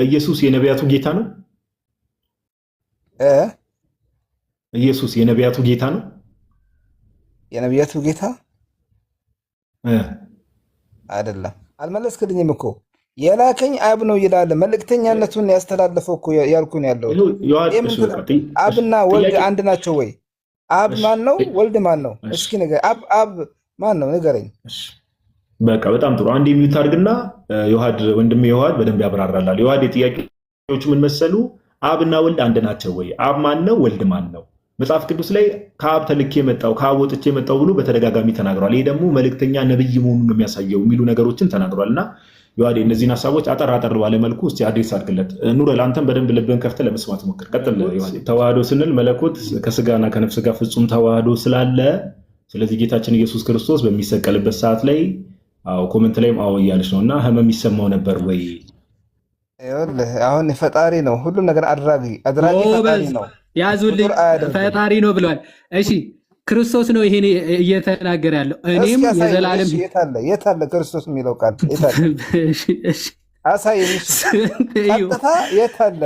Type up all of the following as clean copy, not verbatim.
ኢየሱስ የነቢያቱ ጌታ ነው። ኢየሱስ የነቢያቱ ጌታ ነው። የነቢያቱ ጌታ አይደለም። አልመለስክልኝም እኮ የላከኝ አብ ነው ይላል። መልእክተኛነቱን ያስተላለፈው እኮ ያልኩን ያለው አብና ወልድ አንድ ናቸው ወይ? አብ ማን ነው? ወልድ ማን ነው? እስኪ ንገረኝ። አብ ማን ነው? ንገረኝ። በቃ በጣም ጥሩ። አንድ የሚዩት አድርግና ዮሐድ ወንድሜ ዮሐድ በደንብ ያብራራላል። ዮሐድ የጥያቄዎቹ ምን መሰሉ? አብና ወልድ አንድ ናቸው ወይ? አብ ማን ነው? ወልድ ማን ነው? መጽሐፍ ቅዱስ ላይ ከአብ ተልኬ መጣው ከአብ ወጥቼ መጣው ብሎ በተደጋጋሚ ተናግሯል። ይሄ ደግሞ መልእክተኛ ነብይ መሆኑን ነው የሚያሳየው የሚሉ ነገሮችን ተናግሯልና ዮሐድ እነዚህን ሐሳቦች አጠር ባለ መልኩ እስቲ አዲስ አድርግለት። ኑረ ለአንተም በደንብ ልብን ከፍተህ ለመስማት ሞክር። ቀጥል ዮሐድ። ተዋህዶ ስንል መለኮት ከስጋና ከነፍስ ጋር ፍጹም ተዋህዶ ስላለ ስለዚህ ጌታችን ኢየሱስ ክርስቶስ በሚሰቀልበት ሰዓት ላይ ኮሜንት ላይም እያለች ነውና ህመም ይሰማው ነበር ወይ? አሁን ፈጣሪ ነው ሁሉ ነገር አድራጊ ፈጣሪ ነው። ያዙልኝ ፈጣሪ ነው ብለዋል። እሺ ክርስቶስ ነው ይሄን እየተናገረ ያለው። እኔም የዘላለም የት አለ ክርስቶስ የሚለው ቃል?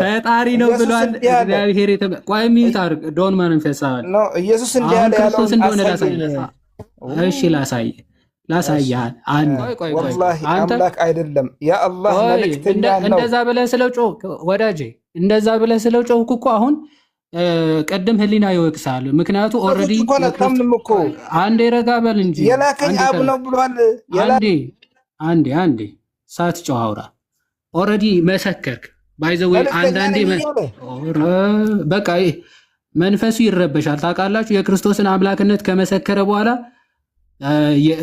ፈጣሪ ነው ብሏል እግዚአብሔር። ቆይ ሚዩት አድርግ። ዶን መንፈሳ ነው ኢየሱስ እንዲያለ ያለው ክርስቶስ እንደሆነ ላሳይ ላሳያል። ወላሂ አምላክ አይደለም የአላህ መልእክተኛ ነው። እንደዛ ብለህ ስለው ጮክ ወዳጄ፣ እንደዛ ብለህ ስለው ጮክ እኮ አሁን ቀደም ህሊና ይወቅሳል። ምክንያቱ ኦልሬዲ አንዴ ረጋ በል እንጂ የላከኝ አብ ነው ብሏል። አንዴ ሳትጮህ አውራ። ኦልሬዲ መሰከርክ። ባይዘዌ አንዳንዴ በቃ መንፈሱ ይረበሻል። ታውቃላችሁ የክርስቶስን አምላክነት ከመሰከረ በኋላ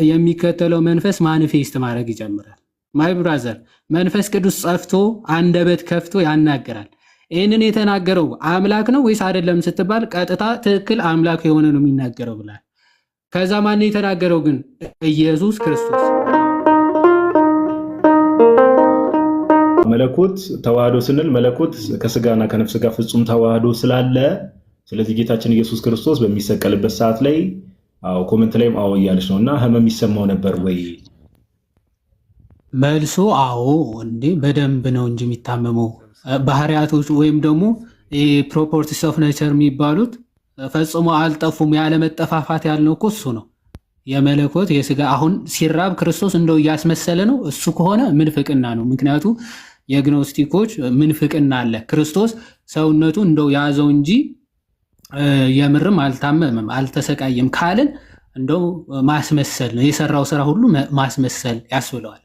የሚከተለው መንፈስ ማኒፌስት ማድረግ ይጀምራል። ማይ ብራዘር መንፈስ ቅዱስ ጸፍቶ አንደበት ከፍቶ ያናገራል። ይህንን የተናገረው አምላክ ነው ወይስ አይደለም ስትባል ቀጥታ ትክክል አምላክ የሆነ ነው የሚናገረው ብላል። ከዛ ማን የተናገረው ግን? ኢየሱስ ክርስቶስ። መለኮት ተዋህዶ ስንል መለኮት ከስጋና ከነፍስ ጋር ፍጹም ተዋህዶ ስላለ ስለዚህ ጌታችን ኢየሱስ ክርስቶስ በሚሰቀልበት ሰዓት ላይ ኮሜንት ላይም እያለች ነውና ህመም ይሰማው ነበር ወይ? መልሱ አዎ እንዴ በደንብ ነው እንጂ የሚታመመው። ባህሪያቶች ወይም ደግሞ ፕሮፐርቲስ ኦፍ ኔቸር የሚባሉት ፈጽሞ አልጠፉም። ያለመጠፋፋት ያልነው እኮ እሱ ነው። የመለኮት የስጋ አሁን ሲራብ ክርስቶስ እንደው እያስመሰለ ነው። እሱ ከሆነ ምንፍቅና ነው። ምክንያቱ የግኖስቲኮች ምንፍቅና አለ። ክርስቶስ ሰውነቱ እንደው ያዘው እንጂ የምርም አልታመመም አልተሰቃየም ካልን እንደው ማስመሰል ነው። የሰራው ስራ ሁሉ ማስመሰል ያስብለዋል።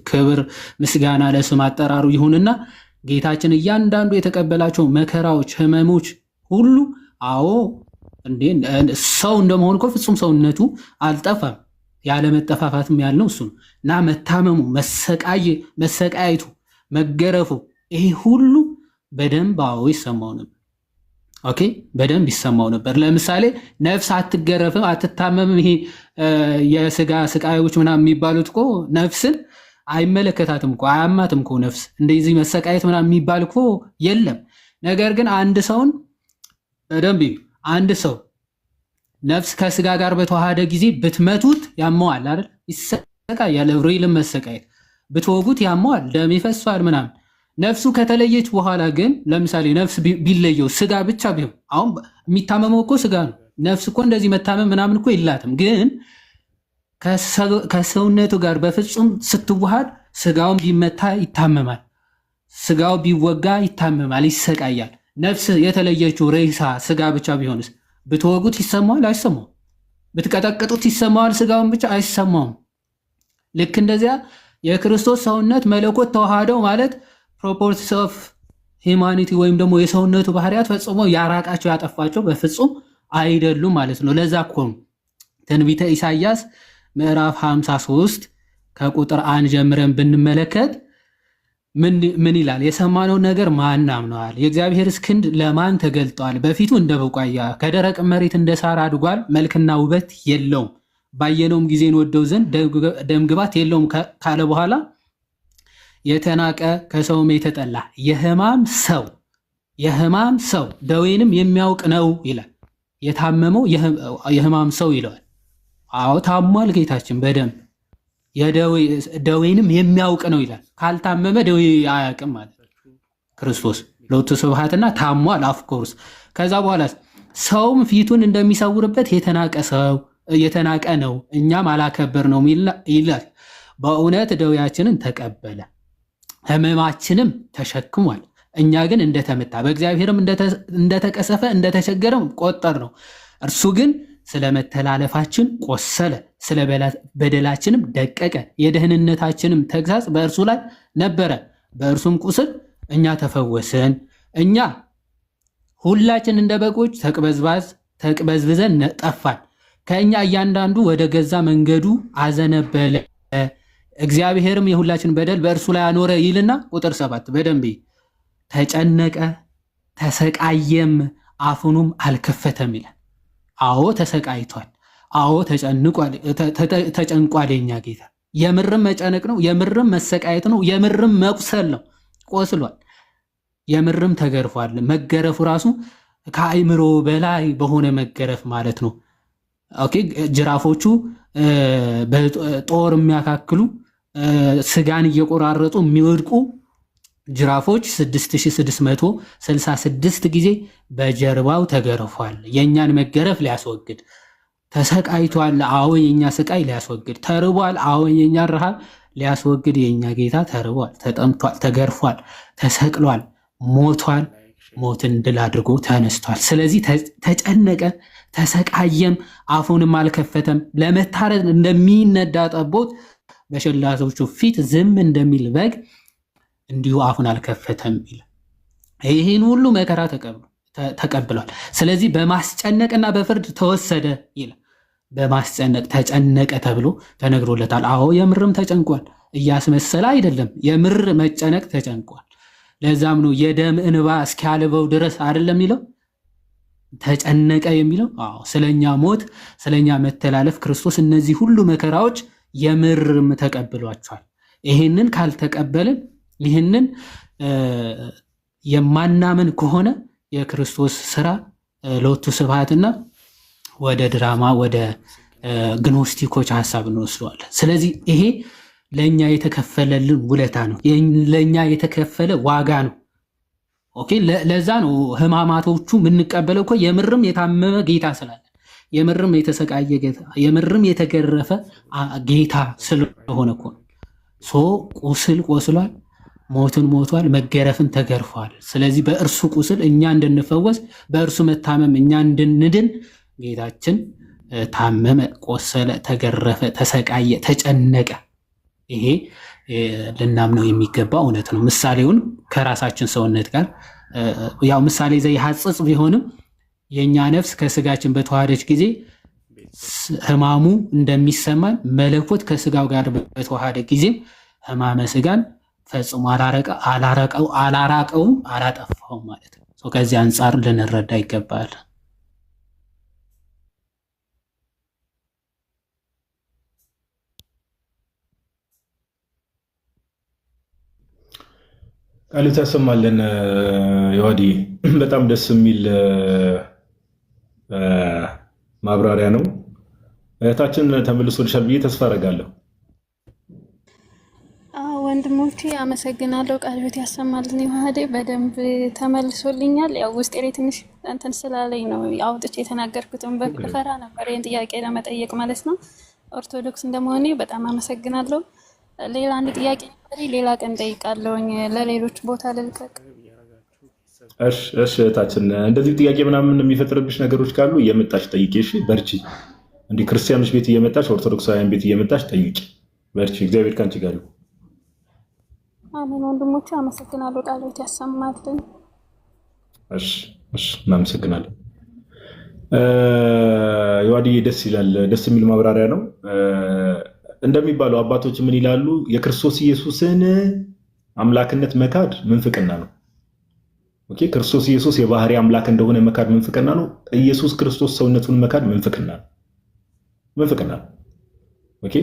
ክብር ምስጋና ለስም አጠራሩ ይሁንና ጌታችን እያንዳንዱ የተቀበላቸው መከራዎች፣ ህመሞች ሁሉ እንዴ ሰው እንደመሆኑ እኮ ፍጹም ሰውነቱ አልጠፋም። ያለመጠፋፋትም ያልነው እሱ ነው እና መታመሙ፣ መሰቃየቱ፣ መገረፉ ይሄ ሁሉ በደንብ ይሰማው ነበር። ኦኬ በደንብ ይሰማው ነበር። ለምሳሌ ነፍስ አትገረፍም አትታመምም። ይሄ የስጋ ስቃዮች ምናምን የሚባሉት እኮ ነፍስን አይመለከታትም እኮ አያማትም እኮ ነፍስ እንደዚህ መሰቃየት ምናምን የሚባል እኮ የለም። ነገር ግን አንድ ሰውን በደንብ አንድ ሰው ነፍስ ከስጋ ጋር በተዋሃደ ጊዜ ብትመቱት ያመዋል አይደል? ይሰቃያል። ሪልም መሰቃየት ብትወጉት ያመዋል፣ ደም ይፈሷል ምናምን። ነፍሱ ከተለየች በኋላ ግን ለምሳሌ ነፍስ ቢለየው ስጋ ብቻ ቢሆን አሁን የሚታመመው እኮ ስጋ ነው። ነፍስ እኮ እንደዚህ መታመም ምናምን እኮ የላትም። ግን ከሰውነቱ ጋር በፍጹም ስትዋሃድ ስጋውን ቢመታ ይታመማል፣ ስጋው ቢወጋ ይታመማል፣ ይሰቃያል። ነፍስ የተለየችው ሬሳ ስጋ ብቻ ቢሆንስ ብትወጉት ይሰማዋል? አይሰማውም። ብትቀጠቅጡት ይሰማዋል? ስጋውን ብቻ አይሰማውም። ልክ እንደዚያ የክርስቶስ ሰውነት መለኮት ተዋሃደው ማለት ፕሮፐርቲስ ኦፍ ሂማኒቲ ወይም ደግሞ የሰውነቱ ባህሪያት ፈጽሞ ያራቃቸው ያጠፋቸው በፍጹም አይደሉም ማለት ነው። ለዛ እኮ ትንቢተ ኢሳይያስ ምዕራፍ 53 ከቁጥር 1 ጀምረን ብንመለከት ምን ይላል? የሰማነው ነገር ማን አምነዋል? የእግዚአብሔርስ ክንድ ለማን ተገልጧል? በፊቱ እንደ ቡቃያ ከደረቅ መሬት እንደ ሳር አድጓል። መልክና ውበት የለውም፣ ባየነውም ጊዜ እንወደው ዘንድ ደምግባት የለውም ካለ በኋላ የተናቀ ከሰውም የተጠላ የሕማም ሰው ደዌንም የሚያውቅ ነው ይላል። የታመመው የሕማም ሰው ይለዋል። አዎ ታሟል ጌታችን በደንብ ደዌንም የሚያውቅ ነው ይላል። ካልታመመ ደዌ አያውቅም ማለት ክርስቶስ ሎቱ ስብሐትና ታሟል። አፍኮርስ ከዛ በኋላ ሰውም ፊቱን እንደሚሰውርበት የተናቀ ነው እኛም አላከበር ነው ይላል። በእውነት ደዌያችንን ተቀበለ ሕመማችንም ተሸክሟል። እኛ ግን እንደተመታ በእግዚአብሔርም እንደተቀሰፈ እንደተቸገረም ቆጠር ነው። እርሱ ግን ስለ መተላለፋችን ቆሰለ፣ ስለ በደላችንም ደቀቀ። የደህንነታችንም ተግሳጽ በእርሱ ላይ ነበረ፣ በእርሱም ቁስል እኛ ተፈወስን። እኛ ሁላችን እንደ በጎች ተቅበዝብዘን ጠፋን፣ ከእኛ እያንዳንዱ ወደ ገዛ መንገዱ አዘነበለ፣ እግዚአብሔርም የሁላችን በደል በእርሱ ላይ አኖረ ይልና ቁጥር 7 በደንብ ተጨነቀ ተሰቃየም አፉንም አልከፈተም ይላል። አዎ ተሰቃይቷል። አዎ ተጨንቋል። የኛ ጌታ የምርም መጨነቅ ነው፣ የምርም መሰቃየት ነው፣ የምርም መቁሰል ነው። ቆስሏል፣ የምርም ተገርፏል። መገረፉ ራሱ ከአይምሮ በላይ በሆነ መገረፍ ማለት ነው። ኦኬ ጅራፎቹ በጦር የሚያካክሉ ስጋን እየቆራረጡ የሚወድቁ ጅራፎች 6666 ጊዜ በጀርባው ተገርፏል። የእኛን መገረፍ ሊያስወግድ ተሰቃይቷል። አዎ የኛ ስቃይ ሊያስወግድ ተርቧል። አዎ የኛ ረሃብ ሊያስወግድ የኛ ጌታ ተርቧል፣ ተጠምቷል፣ ተገርፏል፣ ተሰቅሏል፣ ሞቷል። ሞትን ድል አድርጎ ተነስቷል። ስለዚህ ተጨነቀ ተሰቃየም አፉንም አልከፈተም። ለመታረድ እንደሚነዳ ጠቦት በሸላቶቹ ፊት ዝም እንደሚል በግ እንዲሁ አፉን አልከፈተም ይላል። ይህን ሁሉ መከራ ተቀብሏል። ስለዚህ በማስጨነቅና በፍርድ ተወሰደ ይላል። በማስጨነቅ ተጨነቀ ተብሎ ተነግሮለታል። አዎ የምርም ተጨንቋል፣ እያስመሰለ አይደለም። የምር መጨነቅ ተጨንቋል። ለዛም ነው የደም እንባ እስኪያልበው ድረስ አይደለም የሚለው ተጨነቀ የሚለው። አዎ ስለኛ ሞት ስለኛ መተላለፍ ክርስቶስ እነዚህ ሁሉ መከራዎች የምርም ተቀብሏቸዋል። ይህንን ካልተቀበልን ይህንን የማናምን ከሆነ የክርስቶስ ስራ ሎቱ ስብሐትና ወደ ድራማ ወደ ግኖስቲኮች ሀሳብ እንወስደዋለን። ስለዚህ ይሄ ለእኛ የተከፈለልን ውለታ ነው፣ ለእኛ የተከፈለ ዋጋ ነው። ኦኬ ለዛ ነው ህማማቶቹ የምንቀበለው እኮ የምርም የታመመ ጌታ ስላለ፣ የምርም የተሰቃየ ጌታ፣ የምርም የተገረፈ ጌታ ስለሆነ እኮ ነው። ቁስል ቆስሏል፣ ሞትን ሞቷል፣ መገረፍን ተገርፏል። ስለዚህ በእርሱ ቁስል እኛ እንድንፈወስ፣ በእርሱ መታመም እኛ እንድንድን ጌታችን ታመመ፣ ቆሰለ፣ ተገረፈ፣ ተሰቃየ፣ ተጨነቀ። ይሄ ልናምነው የሚገባ እውነት ነው። ምሳሌውን ከራሳችን ሰውነት ጋር ያው ምሳሌ ዘይሐጽጽ ቢሆንም የእኛ ነፍስ ከስጋችን በተዋሃደች ጊዜ ህማሙ እንደሚሰማን መለኮት ከስጋው ጋር በተዋሃደ ጊዜም ህማመ ስጋን ፈጽሞ አላራቀውም፣ አላጠፋውም ማለት ነው። ከዚህ አንጻር ልንረዳ ይገባል። ቃል ታሰማለን። ዮሐዲ በጣም ደስ የሚል ማብራሪያ ነው። እህታችን ተመልሶልሻል ብዬ ተስፋ አደርጋለሁ። ወንድሞቼ አመሰግናለሁ። ቃል ሕይወት ያሰማልን። ዮሐዴ በደንብ ተመልሶልኛል። ያው ውስጤ ላይ ትንሽ እንትን ስላለኝ ነው አውጥቼ የተናገርኩትን በፈራ ነበር ይህን ጥያቄ ለመጠየቅ ማለት ነው። ኦርቶዶክስ እንደመሆኔ በጣም አመሰግናለሁ። ሌላ አንድ ጥያቄ ሌላ ቀን ጠይቃለሁኝ። ለሌሎች ቦታ ልልቀቅ። እሺ እህታችን እንደዚህ ጥያቄ ምናምን የሚፈጥርብሽ ነገሮች ካሉ እየመጣሽ ጠይቂ። እሺ በርቺ። እንዲህ ክርስቲያኖች ቤት እየመጣሽ ኦርቶዶክሳውያን ቤት እየመጣሽ ጠይቂ። በርቺ። እግዚአብሔር ካንቺ ጋር ይሁን። አሜን። ወንድሞቼ አመሰግናለሁ። ቃል ሕይወት ያሰማልን። እሺ እናመሰግናለን። ዮሐዲ ደስ ይላል። ደስ የሚል ማብራሪያ ነው። እንደሚባለው አባቶች ምን ይላሉ? የክርስቶስ ኢየሱስን አምላክነት መካድ ምንፍቅና ነው። ኦኬ፣ ክርስቶስ ኢየሱስ የባህሪ አምላክ እንደሆነ መካድ ምንፍቅና ነው። ኢየሱስ ክርስቶስ ሰውነቱን መካድ ምንፍቅና ነው። ኦኬ፣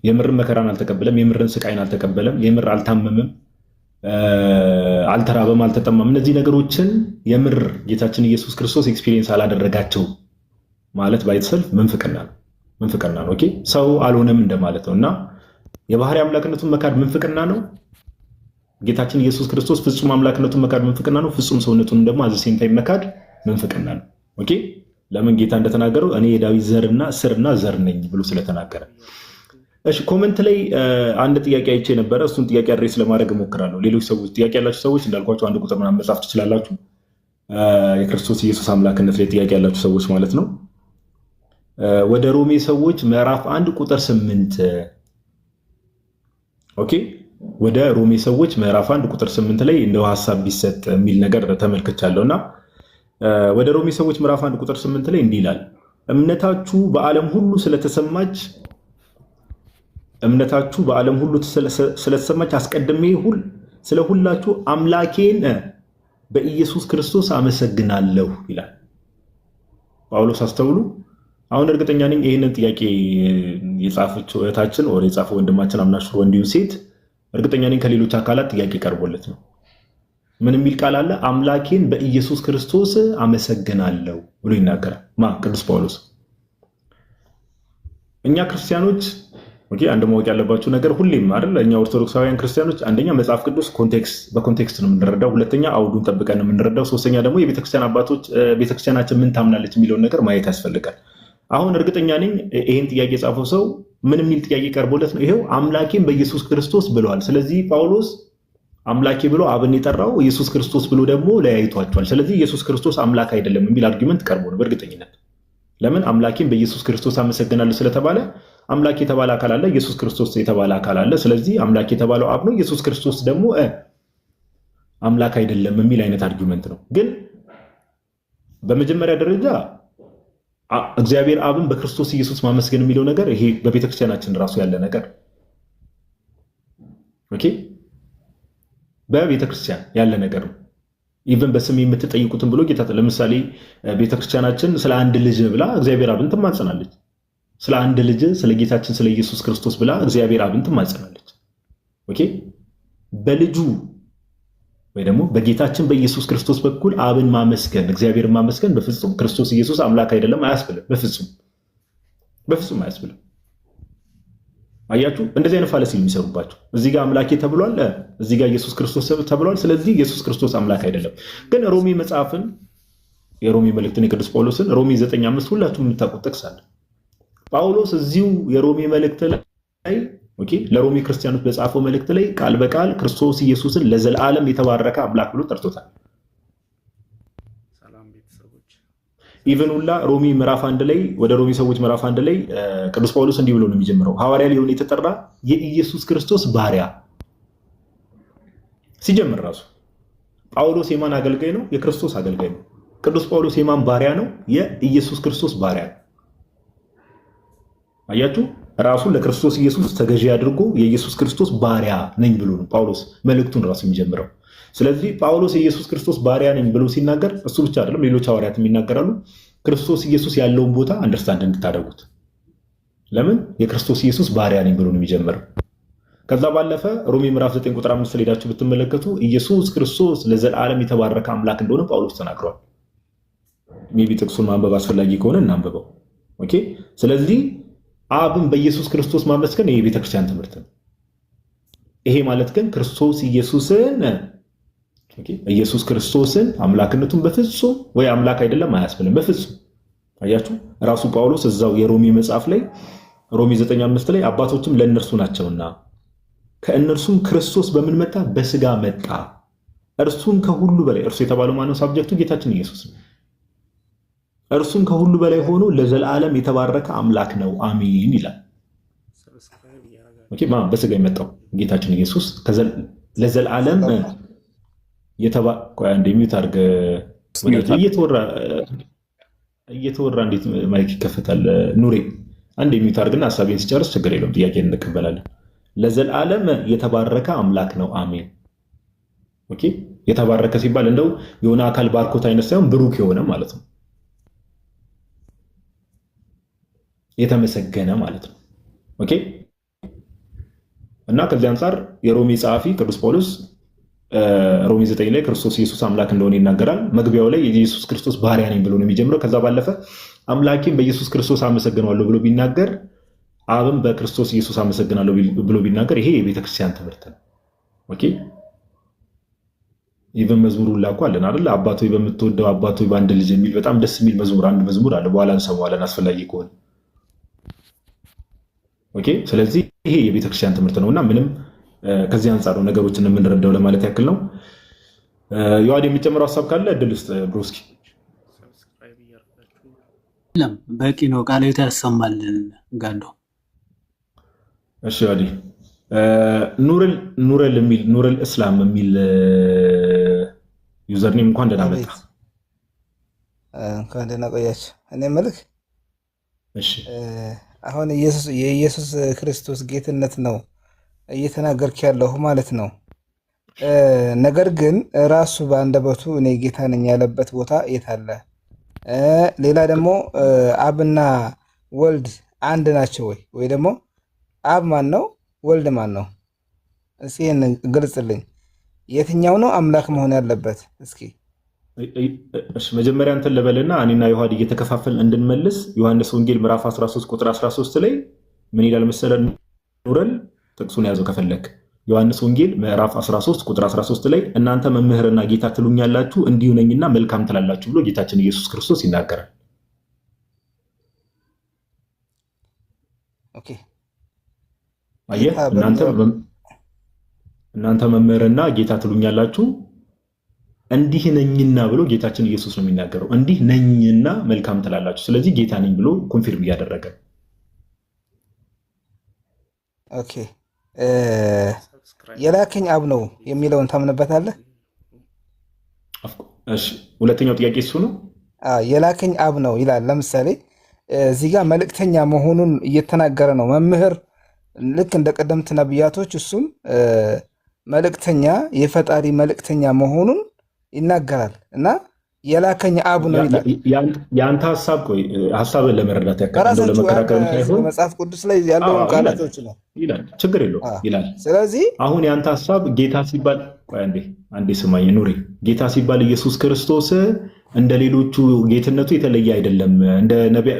የምርን መከራን አልተቀበለም፣ የምርን ስቃይን አልተቀበለም፣ የምር አልታመመም፣ አልተራበም፣ አልተጠማም። እነዚህ ነገሮችን የምር ጌታችን ኢየሱስ ክርስቶስ ኤክስፒሪየንስ አላደረጋቸው ማለት ባይተሰልፍ ምንፍቅና ነው። ምንፍቅና ነው። ኦኬ ሰው አልሆነም እንደማለት ነው እና የባህሪ አምላክነቱን መካድ ምንፍቅና ነው። ጌታችን ኢየሱስ ክርስቶስ ፍጹም አምላክነቱን መካድ ምንፍቅና ነው። ፍጹም ሰውነቱን ደግሞ አዘሴም ታይም መካድ ምንፍቅና ነው። ኦኬ ለምን ጌታ እንደተናገረው እኔ የዳዊት ዘርና ስርና ዘር ነኝ ብሎ ስለተናገረ። እሺ ኮሜንት ላይ አንድ ጥያቄ አይቼ ነበረ። እሱን ጥያቄ አድሬስ ለማድረግ እሞክራለሁ። ሌሎች ሰዎች ጥያቄ ያላችሁ ሰዎች እንዳልኳችሁ አንድ ቁጥር ምናምን መጻፍ ትችላላችሁ። የክርስቶስ ኢየሱስ አምላክነት ላይ ጥያቄ ያላችሁ ሰዎች ማለት ነው። ወደ ሮሜ ሰዎች ምዕራፍ 1 ቁጥር 8 ኦኬ ወደ ሮሜ ሰዎች ምዕራፍ 1 ቁጥር 8 ላይ እንደው ሐሳብ ቢሰጥ የሚል ነገር ተመልክቻለሁና ወደ ሮሜ ሰዎች ምዕራፍ 1 ቁጥር 8 ላይ እንዲህ ይላል፣ እምነታችሁ በዓለም ሁሉ ስለተሰማች አስቀድሜ ስለ ሁላችሁ አምላኬን በኢየሱስ ክርስቶስ አመሰግናለሁ ይላል ጳውሎስ። አስተውሉ። አሁን እርግጠኛ ነኝ ይህንን ጥያቄ የጻፈችው እህታችን ወደ የጻፈው ወንድማችን አምናሹር ወንዲሁ ሴት እርግጠኛ ነኝ ከሌሎች አካላት ጥያቄ ቀርቦለት ነው። ምን የሚል ቃል አለ? አምላኬን በኢየሱስ ክርስቶስ አመሰግናለሁ ብሎ ይናገራል። ቅዱስ ጳውሎስ። እኛ ክርስቲያኖች አንድ ማወቅ ያለባችሁ ነገር ሁሌም አይደል፣ እኛ ኦርቶዶክሳውያን ክርስቲያኖች አንደኛ መጽሐፍ ቅዱስ በኮንቴክስት ነው የምንረዳው፣ ሁለተኛ አውዱን ጠብቀን ነው የምንረዳው፣ ሶስተኛ ደግሞ የቤተክርስቲያን አባቶች ቤተክርስቲያናችን ምን ታምናለች የሚለውን ነገር ማየት ያስፈልጋል። አሁን እርግጠኛ ነኝ ይሄን ጥያቄ የጻፈው ሰው ምን የሚል ጥያቄ ቀርቦለት ነው? ይሄው አምላኬን በኢየሱስ ክርስቶስ ብለዋል። ስለዚህ ጳውሎስ አምላኬ ብሎ አብን የጠራው ኢየሱስ ክርስቶስ ብሎ ደግሞ ለያይቷቸዋል። ስለዚህ ኢየሱስ ክርስቶስ አምላክ አይደለም የሚል አርጊመንት ቀርቦ ነው በእርግጠኝነት። ለምን አምላኬን በኢየሱስ ክርስቶስ አመሰግናለሁ ስለተባለ አምላክ የተባለ አካል አለ፣ ኢየሱስ ክርስቶስ የተባለ አካል አለ። ስለዚህ አምላክ የተባለው አብ ነው፣ ኢየሱስ ክርስቶስ ደግሞ አምላክ አይደለም የሚል አይነት አርጊመንት ነው። ግን በመጀመሪያ ደረጃ እግዚአብሔር አብን በክርስቶስ ኢየሱስ ማመስገን የሚለው ነገር ይሄ በቤተክርስቲያናችን ራሱ ያለ ነገር ኦኬ፣ በቤተክርስቲያን ያለ ነገር ነው። ኢቭን በስም የምትጠይቁትን ብሎ ጌታ ለምሳሌ ቤተክርስቲያናችን ስለ አንድ ልጅ ብላ እግዚአብሔር አብን ትማጸናለች። ስለ አንድ ልጅ ስለ ጌታችን ስለ ኢየሱስ ክርስቶስ ብላ እግዚአብሔር አብን ትማጸናለች። ኦኬ በልጁ ወይ ደግሞ በጌታችን በኢየሱስ ክርስቶስ በኩል አብን ማመስገን እግዚአብሔርን ማመስገን በፍጹም ክርስቶስ ኢየሱስ አምላክ አይደለም አያስብልም። በፍጹም አያስብልም። አያችሁ፣ እንደዚህ አይነት ፋለሲ የሚሰሩባቸው እዚህ ጋር አምላኬ ተብሏል፣ እዚህ ጋር ኢየሱስ ክርስቶስ ተብሏል። ስለዚህ ኢየሱስ ክርስቶስ አምላክ አይደለም። ግን ሮሜ መጽሐፍን የሮሜ መልእክትን የቅዱስ ጳውሎስን ሮሜ 9:5 ሁላችሁም የምታውቁት ጥቅስ አለ። ጳውሎስ እዚሁ የሮሜ መልእክት ላይ ለሮሜ ክርስቲያኖች በጻፈው መልእክት ላይ ቃል በቃል ክርስቶስ ኢየሱስን ለዘላለም የተባረከ አምላክ ብሎ ጠርቶታል። ኢቨን ሁላ ሮሜ ምዕራፍ 1 ላይ ወደ ሮሜ ሰዎች ምዕራፍ 1 ላይ ቅዱስ ጳውሎስ እንዲህ ብሎ ነው የሚጀምረው፣ ሐዋርያ ሊሆን የተጠራ የኢየሱስ ክርስቶስ ባሪያ። ሲጀምር ራሱ ጳውሎስ የማን አገልጋይ ነው? የክርስቶስ አገልጋይ ነው። ቅዱስ ጳውሎስ የማን ባሪያ ነው? የኢየሱስ ክርስቶስ ባሪያ። አያችሁ፣ ራሱ ለክርስቶስ ኢየሱስ ተገዢ አድርጎ የኢየሱስ ክርስቶስ ባሪያ ነኝ ብሎ ነው ጳውሎስ መልእክቱን ራሱ የሚጀምረው። ስለዚህ ጳውሎስ የኢየሱስ ክርስቶስ ባሪያ ነኝ ብሎ ሲናገር እሱ ብቻ አይደለም፣ ሌሎች ሐዋርያትም ይናገራሉ። ክርስቶስ ኢየሱስ ያለውን ቦታ አንደርስታንድ እንድታደርጉት። ለምን የክርስቶስ ኢየሱስ ባሪያ ነኝ ብሎ ነው የሚጀምረው። ከዛ ባለፈ ሮሜ ምዕራፍ 9 ቁጥር 5 ሄዳችሁ ብትመለከቱ ኢየሱስ ክርስቶስ ለዘላለም የተባረከ አምላክ እንደሆነ ጳውሎስ ተናግሯል። ሜቢ ጥቅሱን ማንበብ አስፈላጊ ከሆነ እናንብበው። ኦኬ። ስለዚህ አብን በኢየሱስ ክርስቶስ ማመስገን ይሄ ቤተክርስቲያን ትምህርት ነው። ይሄ ማለት ግን ክርስቶስ ኢየሱስ ክርስቶስን አምላክነቱን በፍጹም ወይ አምላክ አይደለም አያስብልም በፍጹም። አያችሁ፣ ራሱ ጳውሎስ እዛው የሮሜ መጽሐፍ ላይ ሮሜ 9:5 ላይ አባቶችም ለእነርሱ ናቸውና ከእነርሱም ክርስቶስ በምን መጣ? በስጋ መጣ። እርሱም ከሁሉ በላይ እርሱ የተባለው ማነው? ሳብጀክቱ ጌታችን ኢየሱስ ነው። እርሱም ከሁሉ በላይ ሆኖ ለዘላለም የተባረከ አምላክ ነው አሜን ይላል። ኦኬ፣ በስጋ የመጣው ጌታችን ኢየሱስ ለዘላለም ሚዩት አድርገ እየተወራ እንዴት ማይክ ይከፈታል? ኑሬ አንድ ሚዩት አድርግና ሀሳቤን ሲጨርስ ችግር የለውም ጥያቄ እንቀበላለን። ለዘላለም የተባረከ አምላክ ነው አሜን። ኦኬ፣ የተባረከ ሲባል እንደው የሆነ አካል ባርኮት አይነት ሳይሆን ብሩክ የሆነ ማለት ነው፣ የተመሰገነ ማለት ነው። ኦኬ። እና ከዚህ አንጻር የሮሜ ጸሐፊ ቅዱስ ጳውሎስ ሮሜ 9 ላይ ክርስቶስ ኢየሱስ አምላክ እንደሆነ ይናገራል። መግቢያው ላይ የኢየሱስ ክርስቶስ ባሪያ ነኝ ብሎ ነው የሚጀምረው። ከዛ ባለፈ አምላኬን በኢየሱስ ክርስቶስ አመሰግነዋለሁ ብሎ ቢናገር አብም በክርስቶስ ኢየሱስ አመሰግናለሁ ብሎ ቢናገር ይሄ የቤተክርስቲያን ትምህርት ነው። ኦኬ ኢቨን መዝሙሩ ላኩ አለን አይደል? አባቶይ በምትወደው አባቶይ በአንድ ልጅ የሚል በጣም ደስ የሚል መዝሙር አንድ መዝሙር አለ። በኋላ እንሰማዋለን አስፈላጊ ከሆነ። ኦኬ ስለዚህ ይሄ የቤተክርስቲያን ትምህርት ነውና ምንም ከዚህ አንፃር ነው ነገሮችን የምንረዳው ለማለት ያክል ነው። ዮሐድ የሚጨምረው ሐሳብ ካለ እድል ውስጥ ብሮስኪ። በቂ ነው። ቃል ያሰማልን ጋንዶ። እሺ ዮሐድ ኑረል እስላም የሚል ዩዘርኔም እንኳን ደህና መጣ። እንኳን ደህና ቆያችሁ። እኔ መልክ እሺ አሁን የኢየሱስ ክርስቶስ ጌትነት ነው እየተናገርክ ያለሁ ማለት ነው። ነገር ግን ራሱ በአንደበቱ እኔ ጌታ ነኝ ያለበት ቦታ የት አለ? ሌላ ደግሞ አብና ወልድ አንድ ናቸው ወይ ደግሞ አብ ማን ነው? ወልድ ማን ነው? እስኪ ይህን ግልጽልኝ። የትኛው ነው አምላክ መሆን ያለበት? እስኪ መጀመሪያ እንትን ልበልና እኔና ዮሐድ እየተከፋፈል እንድንመልስ ዮሐንስ ወንጌል ምዕራፍ 13 ቁጥር 13 ላይ ምን ይላል መሰለ? ኑረል ጥቅሱን ያዘው ከፈለክ። ዮሐንስ ወንጌል ምዕራፍ 13 ቁጥር 13 ላይ እናንተ መምህርና ጌታ ትሉኛላችሁ እንዲሁ ነኝና መልካም ትላላችሁ ብሎ ጌታችን ኢየሱስ ክርስቶስ ይናገራል። ኦኬ አየህ፣ እናንተ መምህርና ጌታ ትሉኛላችሁ እንዲህ ነኝና ብሎ ጌታችን ኢየሱስ ነው የሚናገረው። እንዲህ ነኝና መልካም ትላላችሁ። ስለዚህ ጌታ ነኝ ብሎ ኮንፊርም እያደረገ። ኦኬ የላከኝ አብ ነው የሚለውን ታምንበታለህ? እሺ ሁለተኛው ጥያቄ እሱ ነው። የላከኝ አብ ነው ይላል። ለምሳሌ እዚህ ጋር መልእክተኛ መሆኑን እየተናገረ ነው መምህር፣ ልክ እንደ ቀደምት ነቢያቶች እሱም መልእክተኛ የፈጣሪ መልእክተኛ መሆኑን ይናገራል እና የላከኝ አብ ነው ይላል። የአንተ ሐሳብ ሐሳብን ለመረዳት ያካለው ለመከራከር ሳይሆን መጽሐፍ ቅዱስ ላይ ያለውን ቃላቶች ነው ይላል። ችግር የለውም ይላል። ስለዚህ አሁን የአንተ ሐሳብ ጌታ ሲባል አንዴ ስማኝ ኑሪ፣ ጌታ ሲባል ኢየሱስ ክርስቶስ እንደ ሌሎቹ ጌትነቱ የተለየ አይደለም፣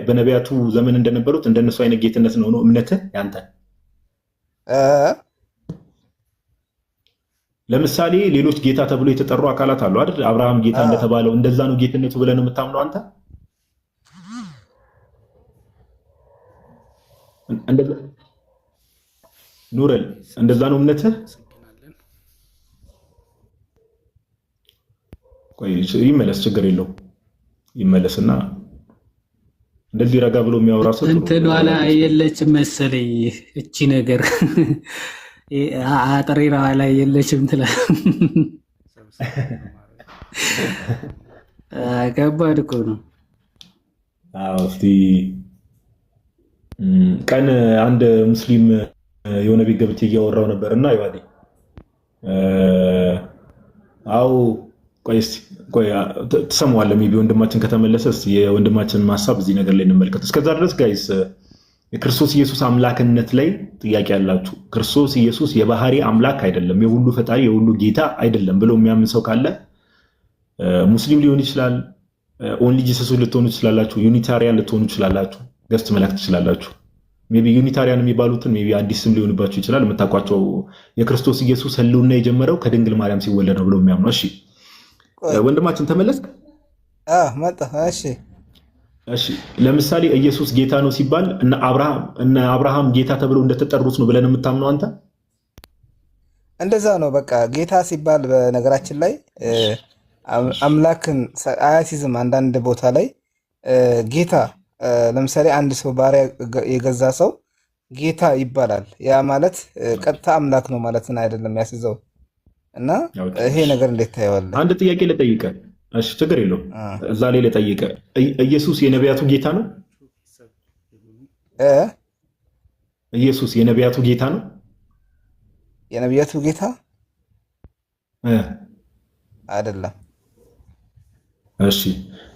በነቢያቱ ዘመን እንደነበሩት እንደነሱ አይነት ጌትነት ነው እምነትህ ያንተ? ለምሳሌ ሌሎች ጌታ ተብሎ የተጠሩ አካላት አሉ አይደል? አብርሃም ጌታ እንደተባለው እንደዛ ነው ጌትነቱ ብለህ ነው የምታምነው አንተ? ኑረል እንደዛ ነው እምነትህ? ቆይ ይመለስ፣ ችግር የለው ይመለስና እንደዚህ ረጋ ብሎ የሚያወራ ሰው እንትን ዋላ የለችም መሰለኝ እቺ ነገር አጥሪራ ላይ የለችም ትላል። ከባድ እኮ ነው። እስቲ ቀን አንድ ሙስሊም የሆነ ቤት ገብቼ እያወራው ነበርና ይዋዲ ቆይ ትሰማዋለህ። ሜቢ ወንድማችን ከተመለሰ የወንድማችንን ሀሳብ እዚህ ነገር ላይ እንመልከት። እስከዛ ድረስ ጋይስ የክርስቶስ ኢየሱስ አምላክነት ላይ ጥያቄ ያላችሁ፣ ክርስቶስ ኢየሱስ የባህሪ አምላክ አይደለም፣ የሁሉ ፈጣሪ የሁሉ ጌታ አይደለም ብሎ የሚያምን ሰው ካለ ሙስሊም ሊሆን ይችላል፣ ኦንሊ ጂሰስ ልትሆኑ ትችላላችሁ፣ ዩኒታሪያን ልትሆኑ ትችላላችሁ፣ ገስት መላክ ትችላላችሁ። ሜቢ ዩኒታሪያን የሚባሉትን ሜቢ አዲስ ስም ሊሆንባችሁ ይችላል። የምታውቋቸው የክርስቶስ ኢየሱስ ህልውና የጀመረው ከድንግል ማርያም ሲወለድ ነው ብሎ የሚያምኑ። እሺ ወንድማችን ተመለስክ? መጣ። እሺ ለምሳሌ ኢየሱስ ጌታ ነው ሲባል እነ አብርሃም ጌታ ተብለው እንደተጠሩት ነው ብለን የምታምነው አንተ? እንደዛ ነው በቃ። ጌታ ሲባል በነገራችን ላይ አምላክን አያሲዝም። አንዳንድ ቦታ ላይ ጌታ ለምሳሌ አንድ ሰው ባሪያ የገዛ ሰው ጌታ ይባላል። ያ ማለት ቀጥታ አምላክ ነው ማለትን አይደለም ያስይዘው። እና ይሄ ነገር እንዴት ታየዋለህ? አንድ ጥያቄ ልጠይቅህ። እሺ ችግር የለውም። እዛ ላይ ልጠይቅህ። ኢየሱስ የነቢያቱ ጌታ ነው? ኢየሱስ የነቢያቱ ጌታ ነው? የነቢያቱ ጌታ አይደለም። እሺ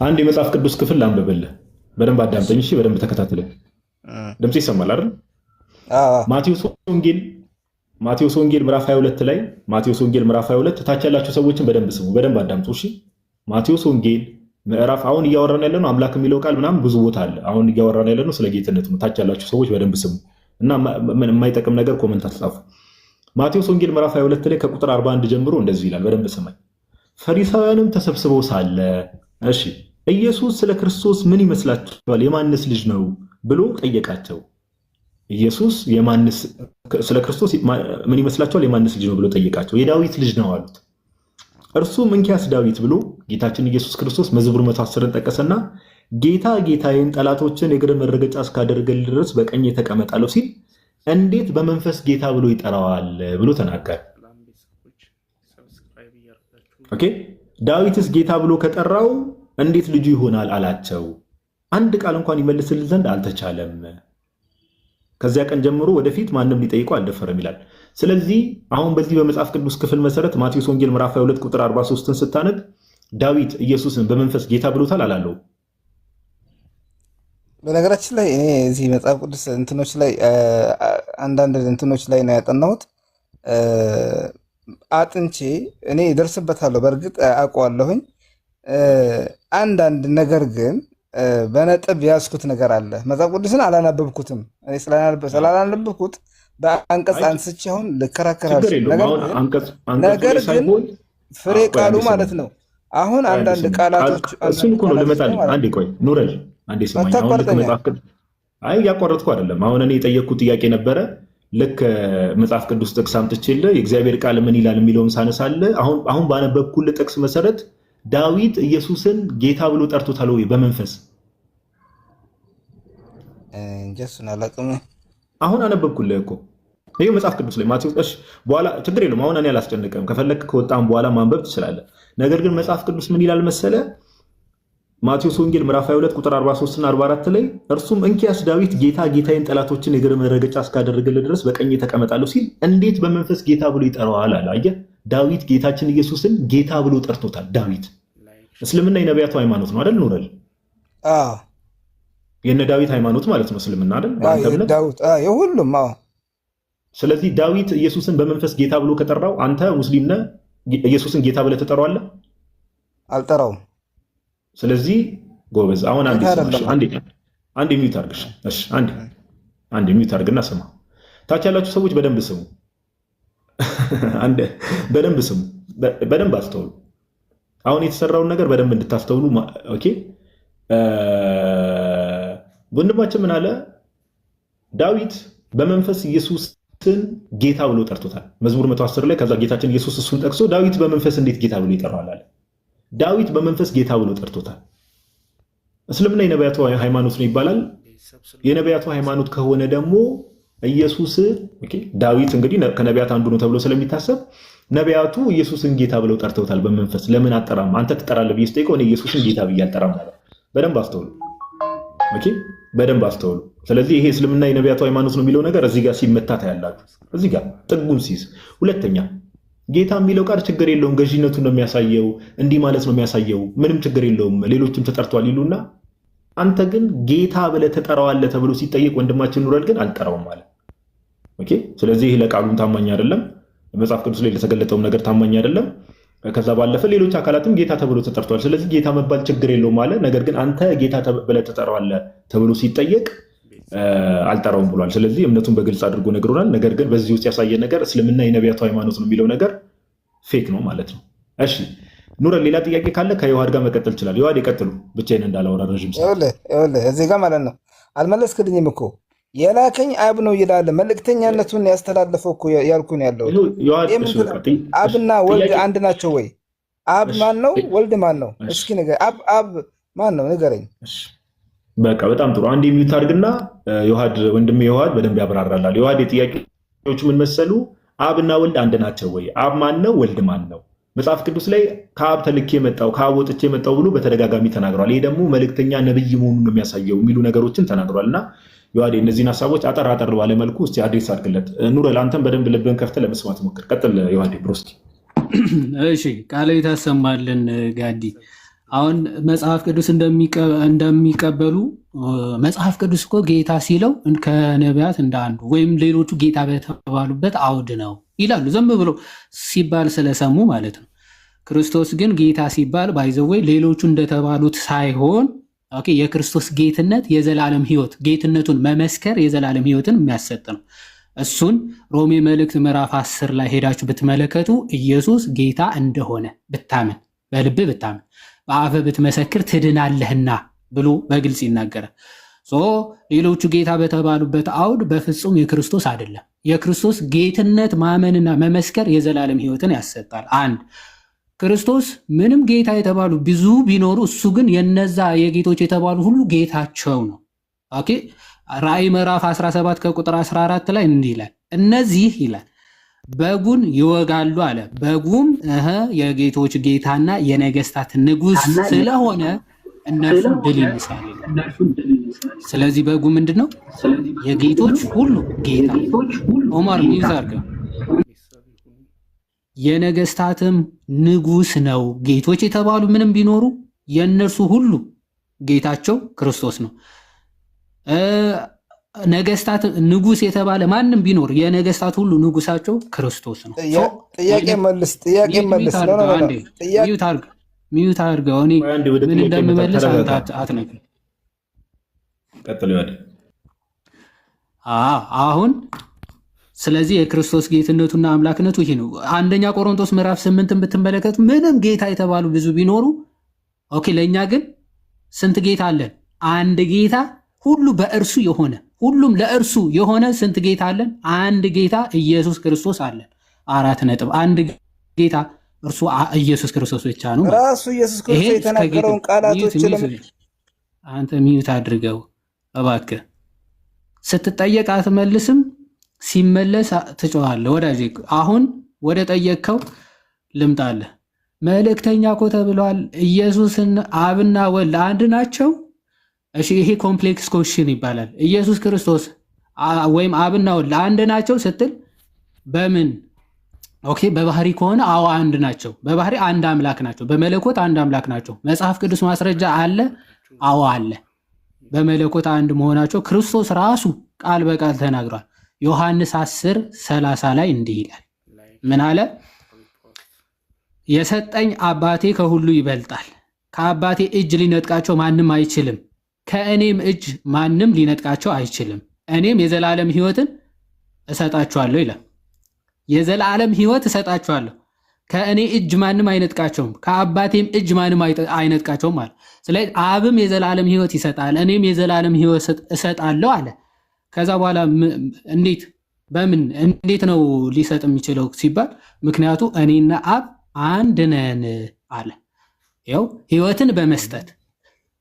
አንድ የመጽሐፍ ቅዱስ ክፍል ላንብብልህ። በደንብ አዳምጠኝ እሺ። በደንብ ተከታተለኝ። ድምጽ ይሰማል አይደል? ማቴዎስ ወንጌል ምዕራፍ 22 ላይ ማቴዎስ ወንጌል ምዕራፍ 22 ታች ያላችሁ ሰዎችን በደንብ ስሙ፣ በደንብ አዳምጡ እሺ። ማቴዎስ ወንጌል ምዕራፍ አሁን እያወራን ያለ ነው አምላክ የሚለው ቃል ምናምን ብዙ ቦታ አለ። አሁን እያወራን ያለ ነው ስለ ጌትነት ነው። ታች ያላችሁ ሰዎች በደንብ ስሙ እና የማይጠቅም ነገር ኮመንት አትጻፉ። ማቴዎስ ወንጌል ምዕራፍ 22 ላይ ከቁጥር 41 ጀምሮ እንደዚህ ይላል። በደንብ ስማኝ። ፈሪሳውያንም ተሰብስበው ሳለ እሺ ኢየሱስ ስለ ክርስቶስ ምን ይመስላችኋል? የማንስ ልጅ ነው ብሎ ጠየቃቸው። ኢየሱስ ስለ ክርስቶስ ምን ይመስላችኋል? የማንስ ልጅ ነው ብሎ ጠየቃቸው። የዳዊት ልጅ ነው አሉት። እርሱም እንኪያስ ዳዊት ብሎ ጌታችን ኢየሱስ ክርስቶስ መዝሙር 110ን ጠቀሰና ጌታ ጌታዬን ጠላቶችን የእግር መረገጫ እስካደርግልህ ድረስ በቀኝ ተቀመጥ አለው ሲል እንዴት በመንፈስ ጌታ ብሎ ይጠራዋል ብሎ ተናገረ። ኦኬ ዳዊትስ ጌታ ብሎ ከጠራው እንዴት ልጁ ይሆናል አላቸው። አንድ ቃል እንኳን ይመልስል ዘንድ አልተቻለም። ከዚያ ቀን ጀምሮ ወደፊት ማንም ሊጠይቀው አልደፈረም ይላል። ስለዚህ አሁን በዚህ በመጽሐፍ ቅዱስ ክፍል መሰረት ማቴዎስ ወንጌል ምዕራፍ 22 ቁጥር 43ን ስታነብ ዳዊት ኢየሱስን በመንፈስ ጌታ ብሎታል አላለው? በነገራችን ላይ እኔ እዚህ መጽሐፍ ቅዱስ እንትኖች ላይ አንዳንድ እንትኖች ላይ ነው ያጠናሁት። አጥንቼ እኔ ደርስበታለሁ፣ በእርግጥ አውቀዋለሁኝ። አንዳንድ ነገር ግን በነጥብ ያዝኩት ነገር አለ። መጽሐፍ ቅዱስን አላነበብኩትም። እኔ ስላላነበብኩት በአንቀጽ አንስቼ አሁን ልከራከራለሁ። ነገር ግን ፍሬ ቃሉ ማለት ነው። አሁን አንዳንድ ቃላቶች እሱን እኮ ነው ልመጣልህ። አንዴ ቆይ ኑረል፣ አንዴ ስማኝ። አይ ያቋረጥኩ አይደለም። አሁን እኔ የጠየቅኩት ጥያቄ ነበረ። ልክ መጽሐፍ ቅዱስ ጥቅስ አምጥቼልህ የእግዚአብሔር ቃል ምን ይላል የሚለውን ሳነሳልህ አሁን ባነበብኩልህ ጥቅስ መሰረት ዳዊት ኢየሱስን ጌታ ብሎ ጠርቶታል ወይ በመንፈስ? እንጀሱን አላውቅም። አሁን አነበብኩልህ እኮ ይሄ መጽሐፍ ቅዱስ ላይ ማቴዎስ። በኋላ ችግር የለውም። አሁን እኔ አላስጨንቅም። ከፈለክ ከወጣም በኋላ ማንበብ ትችላለህ። ነገር ግን መጽሐፍ ቅዱስ ምን ይላል መሰለ? ማቴዎስ ወንጌል ምዕራፍ 22 ቁጥር 43 እና 44 ላይ እርሱም እንኪያስ ዳዊት ጌታ ጌታዬን ጠላቶችን የእግር መረገጫ እስካደርግልህ ድረስ በቀኝ ተቀመጣለሁ ሲል እንዴት በመንፈስ ጌታ ብሎ ይጠራዋል አለ። አየህ፣ ዳዊት ጌታችን ኢየሱስን ጌታ ብሎ ጠርቶታል። ዳዊት እስልምና የነቢያቱ ሃይማኖት ነው አይደል? ኑረል የነ ዳዊት ሃይማኖት ማለት ነው እስልምና አይደል? የሁሉም። ስለዚህ ዳዊት ኢየሱስን በመንፈስ ጌታ ብሎ ከጠራው አንተ ሙስሊም ነህ፣ ኢየሱስን ጌታ ብለህ ትጠራዋለህ? አልጠራውም። ስለዚህ ጎበዝ። አሁን አንዴ ሚዩት አድርግሽ። እሺ አንዴ ሚዩት አድርግና ስማ። ታች ያላችሁ ሰዎች በደንብ ስሙ፣ በደንብ ስሙ፣ በደንብ አስተውሉ። አሁን የተሰራውን ነገር በደንብ እንድታስተውሉ። ኦኬ ወንድማችን ምን አለ? ዳዊት በመንፈስ ኢየሱስን ጌታ ብሎ ጠርቶታል። መዝሙር 110 ላይ ከዛ ጌታችን ኢየሱስ እሱን ጠቅሶ ዳዊት በመንፈስ እንዴት ጌታ ብሎ ይጠራዋል አለ። ዳዊት በመንፈስ ጌታ ብሎ ጠርቶታል። እስልምና የነቢያቱ ሃይማኖት ነው ይባላል። የነቢያቱ ሃይማኖት ከሆነ ደግሞ ኢየሱስ ዳዊት እንግዲህ ከነቢያት አንዱ ነው ተብሎ ስለሚታሰብ ነቢያቱ ኢየሱስን ጌታ ብለው ጠርተውታል በመንፈስ። ለምን አጠራም አንተ ትጠራለህ ብዬ ስጠይቀው እኔ ኢየሱስን ጌታ ብዬ አልጠራም ማለት። በደንብ አስተውሉ፣ በደንብ አስተውሉ። ስለዚህ ይሄ እስልምና የነቢያቱ ሃይማኖት ነው የሚለው ነገር እዚህ ጋር ሲመታ ታያላችሁ። እዚህ ጋር ጥጉን ሲይዝ። ሁለተኛ ጌታ የሚለው ቃል ችግር የለውም ገዢነቱን ነው የሚያሳየው፣ እንዲህ ማለት ነው የሚያሳየው፣ ምንም ችግር የለውም ሌሎችም ተጠርቷል ይሉና አንተ ግን ጌታ ብለህ ተጠራዋለህ ተብሎ ሲጠየቅ ወንድማችን ኑረል ግን አልጠራውም ማለት። ስለዚህ ይህ ለቃሉም ታማኝ አይደለም፣ መጽሐፍ ቅዱስ ላይ ለተገለጠውም ነገር ታማኝ አይደለም። ከዛ ባለፈ ሌሎች አካላትም ጌታ ተብሎ ተጠርቷል። ስለዚህ ጌታ መባል ችግር የለውም ማለት። ነገር ግን አንተ ጌታ ብለህ ተጠራዋለህ ተብሎ ሲጠየቅ አልጠራውም ብሏል። ስለዚህ እምነቱን በግልጽ አድርጎ ነግሮናል። ነገር ግን በዚህ ውስጥ ያሳየ ነገር እስልምና የነቢያቱ ሃይማኖት ነው የሚለው ነገር ፌክ ነው ማለት ነው። እሺ ኑረል፣ ሌላ ጥያቄ ካለ ከዮሐድ ጋር መቀጠል ይችላል። ዮሐድ ይቀጥሉ፣ ብቻዬን እንዳላወራ ረዥም እዚህ ጋር ማለት ነው። አልመለስክልኝም እኮ የላከኝ አብ ነው ይላል። መልእክተኛነቱን ያስተላለፈው እኮ ያልኩን ያለው አብና ወልድ አንድ ናቸው ወይ? አብ ማን ነው? ወልድ ማን ነው? እስኪ ንገረኝ። አብ ማን ነው ንገረኝ። በቃ በጣም ጥሩ። አንድ የሚዩት አድርግና ዮሐድ ወንድሜ ዮሐድ በደንብ ያብራራላል። ዮሐድ የጥያቄዎቹ ምን መሰሉ? አብና ወልድ አንድ ናቸው ወይ? አብ ማን ነው? ወልድ ማን ነው? መጽሐፍ ቅዱስ ላይ ከአብ ተልኬ መጣው ከአብ ወጥቼ መጣው ብሎ በተደጋጋሚ ተናግሯል። ይሄ ደግሞ መልእክተኛ ነብይ መሆኑን ነው የሚያሳየው የሚሉ ነገሮችን ተናግሯል። እና ዮሐድ እነዚህን ሀሳቦች አጠር አጠር ባለ መልኩ እስቲ አድሬስ አድርግለት። ኑረል አንተም በደንብ ልብህን ከፍተህ ለመስማት ሞክር። ቀጥል ዮሐድ ብሮስቲ። እሺ ቃለ ታሰማልን ጋዲ። አሁን መጽሐፍ ቅዱስ እንደሚቀበሉ መጽሐፍ ቅዱስ እኮ ጌታ ሲለው ከነቢያት እንደ አንዱ ወይም ሌሎቹ ጌታ በተባሉበት አውድ ነው ይላሉ። ዝም ብሎ ሲባል ስለሰሙ ማለት ነው። ክርስቶስ ግን ጌታ ሲባል ባይዘወይ ሌሎቹ እንደተባሉት ሳይሆን ኦኬ የክርስቶስ ጌትነት የዘላለም ሕይወት ጌትነቱን መመስከር የዘላለም ሕይወትን የሚያሰጥ ነው። እሱን ሮሜ መልእክት ምዕራፍ 10 ላይ ሄዳችሁ ብትመለከቱ ኢየሱስ ጌታ እንደሆነ ብታምን በልብ ብታምን በአፍህ ብትመሰክር ትድናለህና ብሎ በግልጽ ይናገራል። ሌሎቹ ጌታ በተባሉበት አውድ በፍጹም የክርስቶስ አይደለም። የክርስቶስ ጌትነት ማመንና መመስከር የዘላለም ሕይወትን ያሰጣል። አንድ ክርስቶስ ምንም ጌታ የተባሉ ብዙ ቢኖሩ እሱ ግን የነዛ የጌቶች የተባሉ ሁሉ ጌታቸው ነው። ኦኬ ራእይ ምዕራፍ 17 ከቁጥር 14 ላይ እንዲህ ይላል፣ እነዚህ ይላል በጉን ይወጋሉ አለ። በጉም የጌቶች ጌታና የነገስታት ንጉስ ስለሆነ እነርሱን ድል ይነሳል። ስለዚህ በጉ ምንድነው? የጌቶች ሁሉ ጌታ ኦማር ሚዛርጋ የነገስታትም ንጉስ ነው። ጌቶች የተባሉ ምንም ቢኖሩ የእነርሱ ሁሉ ጌታቸው ክርስቶስ ነው። ነገስታት ንጉስ የተባለ ማንም ቢኖር የነገስታት ሁሉ ንጉሳቸው ክርስቶስ ነው። ጥያቄ መልስ ሚዩት አድርገው። እኔ ምን እንደምመልስ አትነግርም። አሁን ስለዚህ የክርስቶስ ጌትነቱና አምላክነቱ ይሄ ነው። አንደኛ ቆሮንቶስ ምዕራፍ 8ን ብትመለከቱ ምንም ጌታ የተባሉ ብዙ ቢኖሩ ኦኬ፣ ለእኛ ግን ስንት ጌታ አለን? አንድ ጌታ ሁሉ በእርሱ የሆነ ሁሉም ለእርሱ የሆነ ስንት ጌታ አለን? አንድ ጌታ ኢየሱስ ክርስቶስ አለን። 4 ነጥብ። አንድ ጌታ እርሱ ኢየሱስ ክርስቶስ ብቻ ነው። ራሱ ኢየሱስ ክርስቶስ የተናገረውን ቃላቶች አንተ ሚዩት አድርገው እባክህ። ስትጠየቅ አትመልስም፣ ሲመለስ ትጮኻለህ። ወዳጄ አሁን ወደ ጠየቅከው ልምጣለህ። መልእክተኛ እኮ ተብለዋል። ኢየሱስና አብና ወልድ አንድ ናቸው። እሺ ይሄ ኮምፕሌክስ ኮሽን ይባላል። ኢየሱስ ክርስቶስ ወይም አብና ወልድ አንድ ናቸው ስትል በምን ኦኬ፣ በባህሪ ከሆነ አዎ አንድ ናቸው። በባህሪ አንድ አምላክ ናቸው። በመለኮት አንድ አምላክ ናቸው። መጽሐፍ ቅዱስ ማስረጃ አለ? አዎ አለ። በመለኮት አንድ መሆናቸው ክርስቶስ ራሱ ቃል በቃል ተናግሯል። ዮሐንስ 10:30 ላይ እንዲህ ይላል። ምን አለ? የሰጠኝ አባቴ ከሁሉ ይበልጣል። ከአባቴ እጅ ሊነጥቃቸው ማንም አይችልም። ከእኔም እጅ ማንም ሊነጥቃቸው አይችልም። እኔም የዘላለም ሕይወትን እሰጣቸዋለሁ ይላል። የዘላለም ሕይወት እሰጣቸዋለሁ፣ ከእኔ እጅ ማንም አይነጥቃቸውም፣ ከአባቴም እጅ ማንም አይነጥቃቸውም አለ። ስለዚህ አብም የዘላለም ሕይወት ይሰጣል፣ እኔም የዘላለም ሕይወት እሰጣለሁ አለ። ከዛ በኋላ እንዴት እንዴት ነው ሊሰጥ የሚችለው ሲባል ምክንያቱ እኔና አብ አንድ ነን አለ። ያው ሕይወትን በመስጠት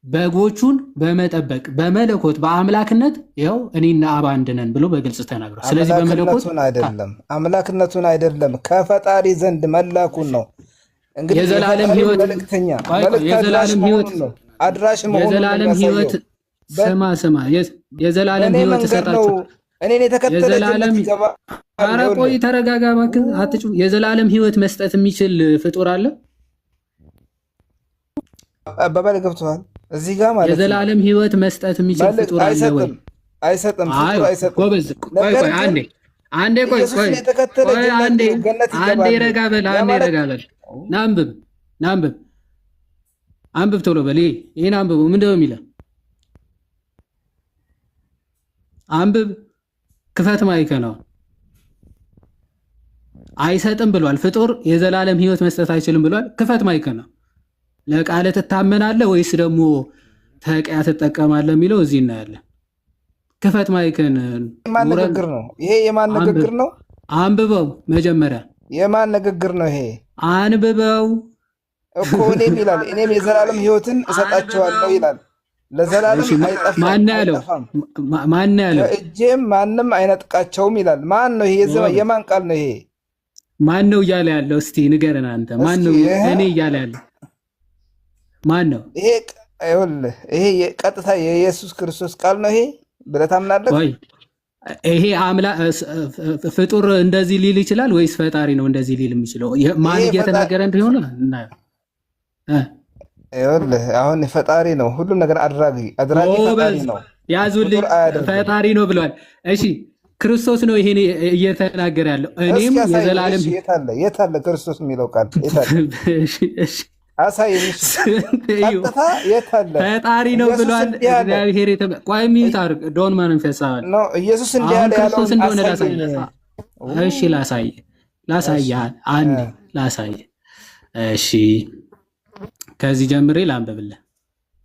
በጎቹን በመጠበቅ በመለኮት በአምላክነት ያው እኔና አብ አንድ ነን ብሎ በግልጽ ተናግሯል። ስለዚህ በመለኮት አምላክነቱን አይደለም ከፈጣሪ ዘንድ መላኩን ነው። እንግዲህ የዘላለም ሕይወት የዘላለም ሕይወት አድራሽ መሆኑን የዘላለም ሕይወት ስማ የዘላለም ሕይወት ተሰጣችሁ። እኔን የተከተለ ኧረ ቆይ ተረጋጋ እባክህ አትጩ። የዘላለም ሕይወት መስጠት የሚችል ፍጡር አለ? አባባል ገብቷል። እዚህ ጋር ማለት የዘላለም ሕይወት መስጠት የሚችል ፍጡር አለ ወይ? አይሰጥም። ጎበዝ ቆይ አንዴ ረጋ በል አንብብ ቶሎ በል። ይሄን አንብቡ። ምንድን ነው የሚለው? አንብብ። ክፈት ማይከ ነው። አይሰጥም ብሏል። ፍጡር የዘላለም ሕይወት መስጠት አይችልም ብሏል። ክፈት ማይከ ነው። ለቃለ ትታመናለህ ወይስ ደግሞ ተቂያ ትጠቀማለህ የሚለው እዚህ እናያለን። ክፈት ማይክን። የማን ንግግር ነው ይሄ? የማን ንግግር ነው? አንብበው መጀመሪያ። የማን ንግግር ነው ይሄ? አንብበው እኮ እኔም ይላል እኔም የዘላለም ሕይወትን እሰጣቸዋለሁ ይላል። ለዘላለም አይጠፋም። ማን ያለው? እጄም ማንም አይነጥቃቸውም ይላል። ማን ነው ይሄ? የማን ቃል ነው ይሄ? ማን ነው እያለ ያለው? እስቲ ንገረን አንተ። ማን ነው እኔ እያለ ያለው? ማን ነው ይሄ? ይኸውልህ ይሄ ቀጥታ የኢየሱስ ክርስቶስ ቃል ነው ይሄ ብለህ ታምናለህ? ይሄ ፍጡር እንደዚህ ሊል ይችላል ወይስ ፈጣሪ ነው እንደዚህ ሊል የሚችለው? ማን እየተናገረ እንደሆነ እናየው። ይኸውልህ አሁን ፈጣሪ ነው፣ ሁሉም ነገር አድራጊ ፈጣሪ ነው። ያዙልኝ፣ ፈጣሪ ነው ብለዋል። እሺ ክርስቶስ ነው ይሄን እየተናገረ ያለው። እኔም የዘላለም የት አለ ክርስቶስ የሚለው ቃል የት አለ? አሳየኝ። ቀጥታ የት አለ? ፈጣሪ ነው ብሏል እግዚአብሔር። ቆይ ሚዩት አድርግ። ዶን ማንፈሳል ነው ኢየሱስ እንዲህ ያለ ያለው እንደሆነ ላሳይ። እሺ ላሳይ አንድ ላሳይ። እሺ ከዚህ ጀምሬ ላንብብልህ።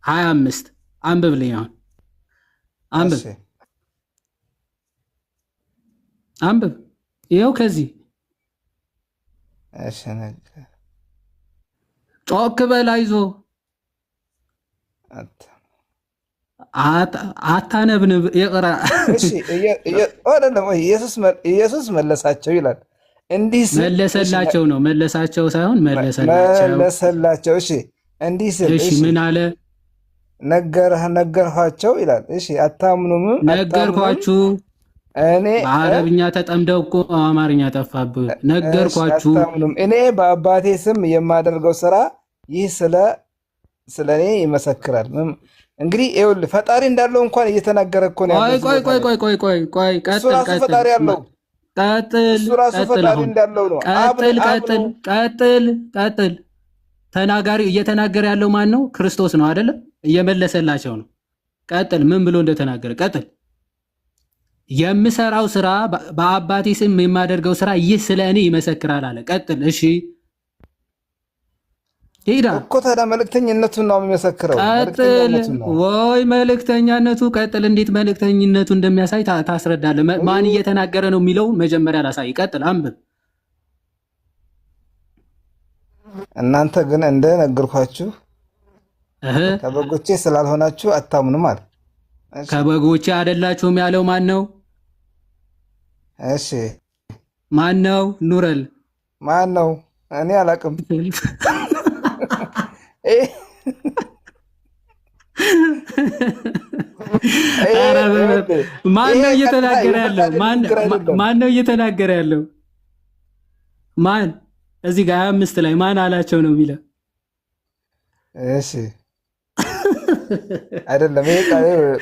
25 አንብብልኝ። አሁን አንብብ። ይኸው ከዚህ እሺ ጮክ በል አይዞህ። አታነብንብ ይቅራ። ኢየሱስ መለሳቸው ይላል። እንዲህ መለሰላቸው ነው መለሳቸው ሳይሆን መለሰላቸው። እሺ እንዲህ ስል እሺ ምን አለ? ነገርኋቸው ይላል። እሺ አታምኑም? ነገርኳችሁ። እኔ በአረብኛ ተጠምደው እኮ አማርኛ ጠፋብህ። ነገርኳችሁ። አታምኑም? እኔ በአባቴ ስም የማደርገው ስራ ይህ ስለ እኔ ይመሰክራል። እንግዲህ ይኸውልህ ፈጣሪ እንዳለው እንኳን እየተናገረ እኮ ነው ያለው። ቆይ ቀጥል። ፈጣሪ ያለው እሱ ራሱ ፈጣሪ እንዳለው ነው። ቀጥል። ተናጋሪ እየተናገረ ያለው ማን ነው? ክርስቶስ ነው አይደለም? እየመለሰላቸው ነው። ቀጥል። ምን ብሎ እንደተናገረ ቀጥል። የምሰራው ስራ በአባቴ ስም የማደርገው ስራ ይህ ስለ እኔ ይመሰክራል አለ። ቀጥል። እሺ ሄዳ እኮ ታዲያ መልእክተኝነቱን ነው የሚመሰክረው። ቀጥል። ወይ መልእክተኛነቱ ቀጥል። እንዴት መልእክተኝነቱ እንደሚያሳይ ታስረዳለህ። ማን እየተናገረ ነው የሚለው መጀመሪያ ላሳይ። ቀጥል፣ አንብብ። እናንተ ግን እንደነገርኳችሁ ከበጎቼ ስላልሆናችሁ አታምኑም አለ። ከበጎቼ አይደላችሁም ያለው ማን ነው? እሺ ማን ነው? ኑረል ማን ነው? እኔ አላቅም። ማን ነው እየተናገረ ያለው? ማን ነው እየተናገረ ያለው? ማን እዚህ ጋር 25 ላይ ማን አላቸው ነው የሚለው? እሺ አይደለም። ይሄ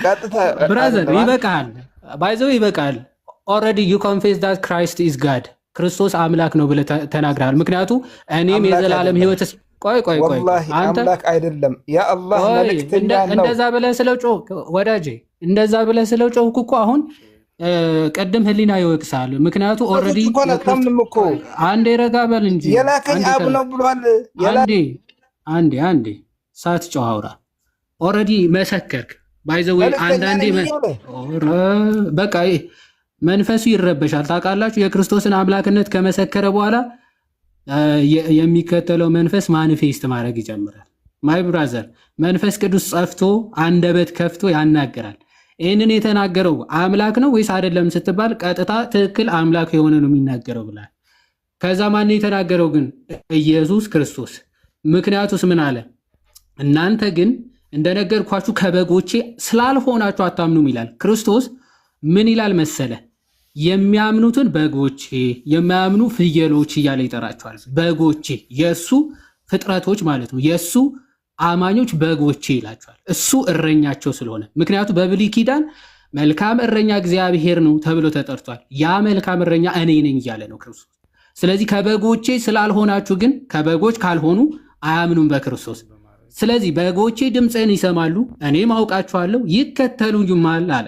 ቀጥታ ብራዘር ይበቃል፣ ባይዘው ይበቃል። ኦልሬዲ ዩ ኮንፌስ ዳት ክራይስት ኢዝ ጋድ፣ ክርስቶስ አምላክ ነው ብለህ ተናግረሃል። ምክንያቱ እኔም የዘላለም ህይወት ቆይ አንተ አምላክ አይደለም ያ አላህ መልእክተኛ ነው። እንደዛ ብለህ ስለጮህ ወዳጄ፣ እንደዛ ብለህ ስለጮህ እኮ አሁን ቀደም ህሊና ይወቅሳል። ምክንያቱ ኦልሬዲ አንዴ ረጋ በል እንጂ የላከኝ አብ ነው ብሏል። አንዴ ሳትጮህ አውራ። ኦልሬዲ መሰከርክ። ባይዘው አንዳንዴ በቃ መንፈሱ ይረበሻል። ታውቃላችሁ፣ የክርስቶስን አምላክነት ከመሰከረ በኋላ የሚከተለው መንፈስ ማኒፌስት ማድረግ ይጀምራል። ማይ ብራዘር፣ መንፈስ ቅዱስ ጸፍቶ አንደበት ከፍቶ ያናገራል። ይህንን የተናገረው አምላክ ነው ወይስ አይደለም ስትባል ቀጥታ ትክክል አምላክ የሆነ ነው የሚናገረው ብላል። ከዛ ማን የተናገረው ግን? ኢየሱስ ክርስቶስ። ምክንያቱስ ምን አለ? እናንተ ግን እንደነገርኳችሁ ከበጎቼ ስላልሆናችሁ አታምኑም ይላል። ክርስቶስ ምን ይላል መሰለ? የሚያምኑትን በጎቼ፣ የማያምኑ ፍየሎች እያለ ይጠራቸዋል። በጎቼ የእሱ ፍጥረቶች ማለት ነው። የእሱ አማኞች በጎቼ ይላቸዋል። እሱ እረኛቸው ስለሆነ። ምክንያቱ በብሉይ ኪዳን መልካም እረኛ እግዚአብሔር ነው ተብሎ ተጠርቷል። ያ መልካም እረኛ እኔ ነኝ እያለ ነው ክርስቶስ። ስለዚህ ከበጎቼ ስላልሆናችሁ ግን ከበጎች ካልሆኑ አያምኑም በክርስቶስ። ስለዚህ በጎቼ ድምፅህን ይሰማሉ፣ እኔም አውቃቸዋለሁ፣ ይከተሉኝማል አለ።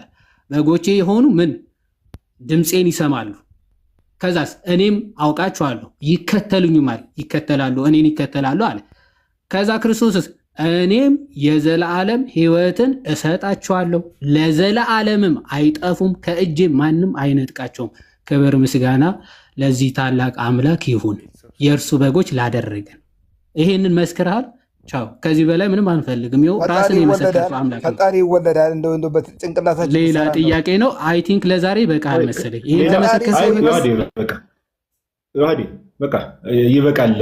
በጎቼ የሆኑ ምን ድምፄን ይሰማሉ፣ ከዛስ እኔም አውቃቸዋለሁ፣ ይከተሉኝማል፣ ይከተላሉ፣ እኔን ይከተላሉ አለ። ከዛ ክርስቶስስ እኔም የዘላለም ሕይወትን እሰጣቸዋለሁ፣ ለዘላለምም አይጠፉም፣ ከእጄ ማንም አይነጥቃቸውም። ክብር ምስጋና ለዚህ ታላቅ አምላክ ይሁን፣ የእርሱ በጎች ላደረገን። ይሄንን መስክርሃል። ቻው። ከዚህ በላይ ምንም አንፈልግም። ይኸው ራስን የመሰከረው አምላክ ፈጣሪ ይወለዳል። እንደው በጭንቅላታችን ሌላ ጥያቄ ነው። አይ ቲንክ ለዛሬ በቃል መሰለኝ። ይሄን ለመሰከረ በቃ ይበቃል።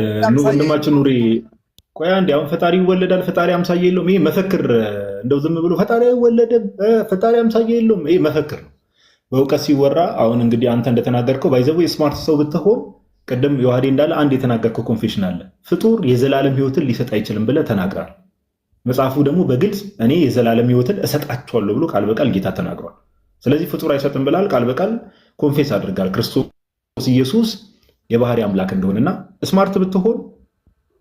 ወንድማችን ኑሪ ቆይ አንዴ። አሁን ፈጣሪ ይወለዳል፣ ፈጣሪ አምሳያ የለውም። ይሄ መፈክር እንደው ዝም ብሎ ፈጣሪ አይወለድም፣ ፈጣሪ አምሳያ የለውም፣ ይሄ መፈክር ነው። በእውቀት ሲወራ አሁን እንግዲህ አንተ እንደተናገርከው ባይዘው የስማርት ሰው ብትሆን ቅድም ዮሐዴ እንዳለ አንድ የተናገርከው ኮንፌሽን አለ። ፍጡር የዘላለም ሕይወትን ሊሰጥ አይችልም ብለህ ተናግራል። መጽሐፉ ደግሞ በግልጽ እኔ የዘላለም ሕይወትን እሰጣቸዋለሁ ብሎ ቃል በቃል ጌታ ተናግሯል። ስለዚህ ፍጡር አይሰጥም ብላል ቃል በቃል ኮንፌስ አድርጋል ክርስቶስ ኢየሱስ የባህሪ አምላክ እንደሆነና ስማርት ብትሆን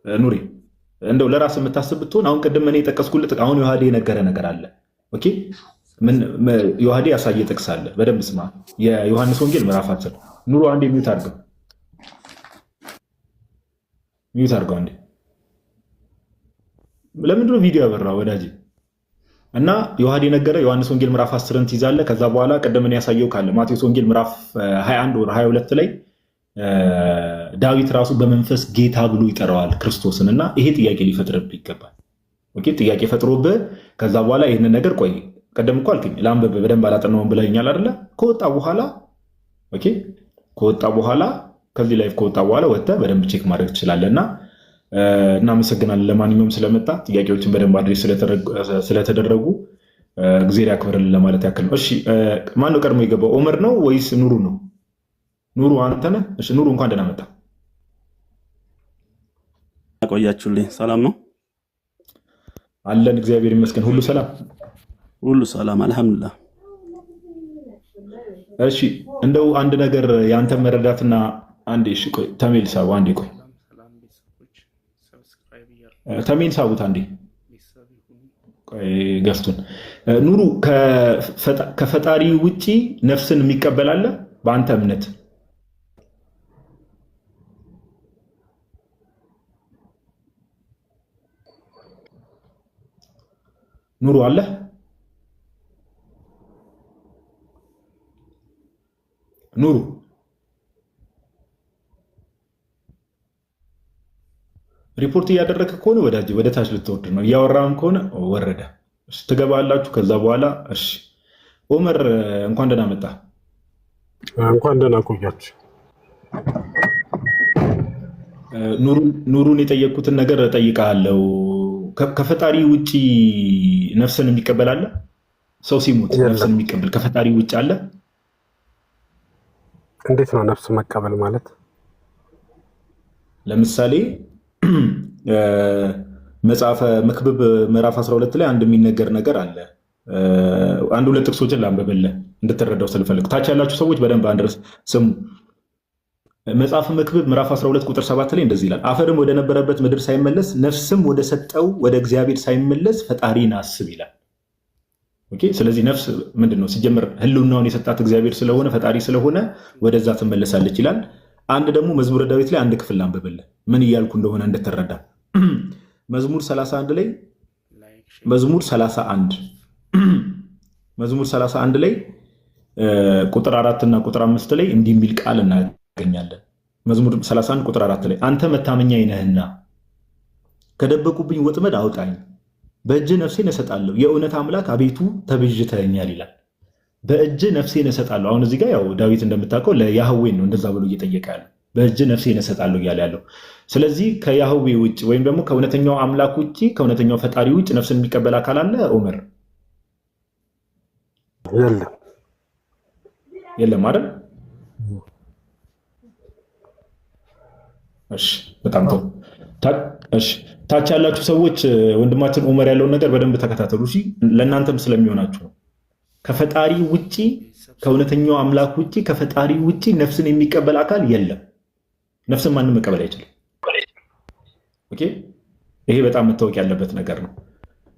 ኑሪ እንደው ለራስ የምታስብ ብትሆን አሁን ቅድም እኔ የጠቀስኩልህ አሁን ዮሐዴ የነገረ ነገር አለ። ኦኬ ዮሐዴ ያሳየ ጥቅስ አለ። በደንብ ስማ። የዮሐንስ ወንጌል ምዕራፍ 10 ኑሩ። አንዴ ሚውት አድርገው አንዴ። ለምንድን ነው ቪዲዮ ያበራ ወዳጅ? እና ዮሐዴ ነገረ ዮሐንስ ወንጌል ምዕራፍ 10ን ትይዛለህ። ከዛ በኋላ ቅድም እኔ ያሳየው ካለ ማቴዎስ ወንጌል ምዕራፍ 21 ወር 22 ላይ ዳዊት ራሱ በመንፈስ ጌታ ብሎ ይጠራዋል ክርስቶስን። እና ይሄ ጥያቄ ሊፈጥርብህ ይገባል። ኦኬ ጥያቄ ፈጥሮብህ ከዛ በኋላ ይህንን ነገር ቆይ ቀደም እኮ አልከኝ ለአንብብ በደንብ አላጠናውም ብለኛል አይደለ? ከወጣ በኋላ ከዚህ ላይፍ ከወጣ በኋላ ወጥተህ በደንብ ቼክ ማድረግ ትችላለህ። እና እናመሰግናለን ለማንኛውም ስለመጣ ጥያቄዎችን በደንብ አድሬስ ስለተደረጉ እግዚአብሔር ያክብርልን ለማለት ያክል ነው። እሺ ማነው ቀድሞ የገባው? ኦመር ነው ወይስ ኑሩ ነው? ኑሩ አንተ ነህ? እሺ ኑሩ እንኳን ደህና መጣ። ቆያችሁልኝ። ሰላም ነው አለን፣ እግዚአብሔር ይመስገን። ሁሉ ሰላም፣ ሁሉ ሰላም አልሐምዱሊላህ። እሺ እንደው አንድ ነገር ያንተ መረዳትና አንዴ እሺ ቆይ ተሜል ሳቡ አንዴ ቆይ ተሜል ሳቡት አንዴ ቆይ ገፍቱን ኑሩ ከፈጣሪ ውጪ ነፍስን የሚቀበል አለ በአንተ እምነት? ኑሩ አለ? ኑሩ ሪፖርት እያደረገ ከሆነ ወዳጅ ወደ ታች ልትወርድ ነው። እያወራም ከሆነ ወረደ። እሺ ትገባላችሁ። ከዛ በኋላ እሺ ኦመር እንኳን ደህና መጣ። እንኳን ደህና ቆያችሁ። ኑሩን የጠየቅኩትን ነገር እጠይቅሃለሁ። ከፈጣሪ ውጪ ነፍስን የሚቀበል አለ? ሰው ሲሞት ነፍስን የሚቀበል ከፈጣሪ ውጭ አለ? እንዴት ነው ነፍስ መቀበል ማለት? ለምሳሌ መጽሐፈ መክብብ ምዕራፍ 12 ላይ አንድ የሚነገር ነገር አለ። አንድ ሁለት ጥቅሶችን ላንብብልህ እንድትረዳው ስለፈልግ። ታች ያላችሁ ሰዎች በደንብ አንድረስ ስሙ። መጽሐፈ መክብብ ምዕራፍ 12 ቁጥር 7 ላይ እንደዚህ ይላል፣ አፈርም ወደ ነበረበት ምድር ሳይመለስ ነፍስም ወደ ሰጠው ወደ እግዚአብሔር ሳይመለስ ፈጣሪን አስብ ይላል። ኦኬ። ስለዚህ ነፍስ ምንድን ነው? ሲጀምር ህልውናውን የሰጣት እግዚአብሔር ስለሆነ ፈጣሪ ስለሆነ ወደዛ ትመለሳለች ይላል። አንድ ደግሞ መዝሙረ ዳዊት ላይ አንድ ክፍል አንብብልህ ምን እያልኩ እንደሆነ እንድትረዳ። መዝሙር 31 ላይ መዝሙር 31 ላይ ቁጥር 4 እና ቁጥር 5 ላይ እንዲህ የሚል ቃል እናገኛለን። መዝሙር 31 ቁጥር 4 ላይ አንተ መታመኛዬ ነህና ከደበቁብኝ ወጥመድ አውጣኝ፣ በእጅ ነፍሴን እሰጣለሁ፣ የእውነት አምላክ አቤቱ ተቤዥተኸኛል ይላል። በእጅ ነፍሴን እሰጣለሁ። አሁን እዚህ ጋር ያው ዳዊት እንደምታውቀው ለያህዌ ነው እንደዛ ብሎ እየጠየቀ ያለው፣ በእጅ ነፍሴን እሰጣለሁ እያለ ያለው። ስለዚህ ከያህዌ ውጭ ወይም ደግሞ ከእውነተኛው አምላክ ውጭ ከእውነተኛው ፈጣሪ ውጭ ነፍስን የሚቀበል አካል አለ? ኦመር የለም አይደል? እሺ በጣም ጥሩ። እሺ ታች ያላችሁ ሰዎች ወንድማችን ኦመር ያለውን ነገር በደንብ ተከታተሉ። እሺ ለእናንተም ስለሚሆናችሁ ነው። ከፈጣሪ ውጪ ከእውነተኛው አምላክ ውጪ ከፈጣሪ ውጪ ነፍስን የሚቀበል አካል የለም። ነፍስን ማንም መቀበል አይችልም። ኦኬ፣ ይሄ በጣም መታወቅ ያለበት ነገር ነው።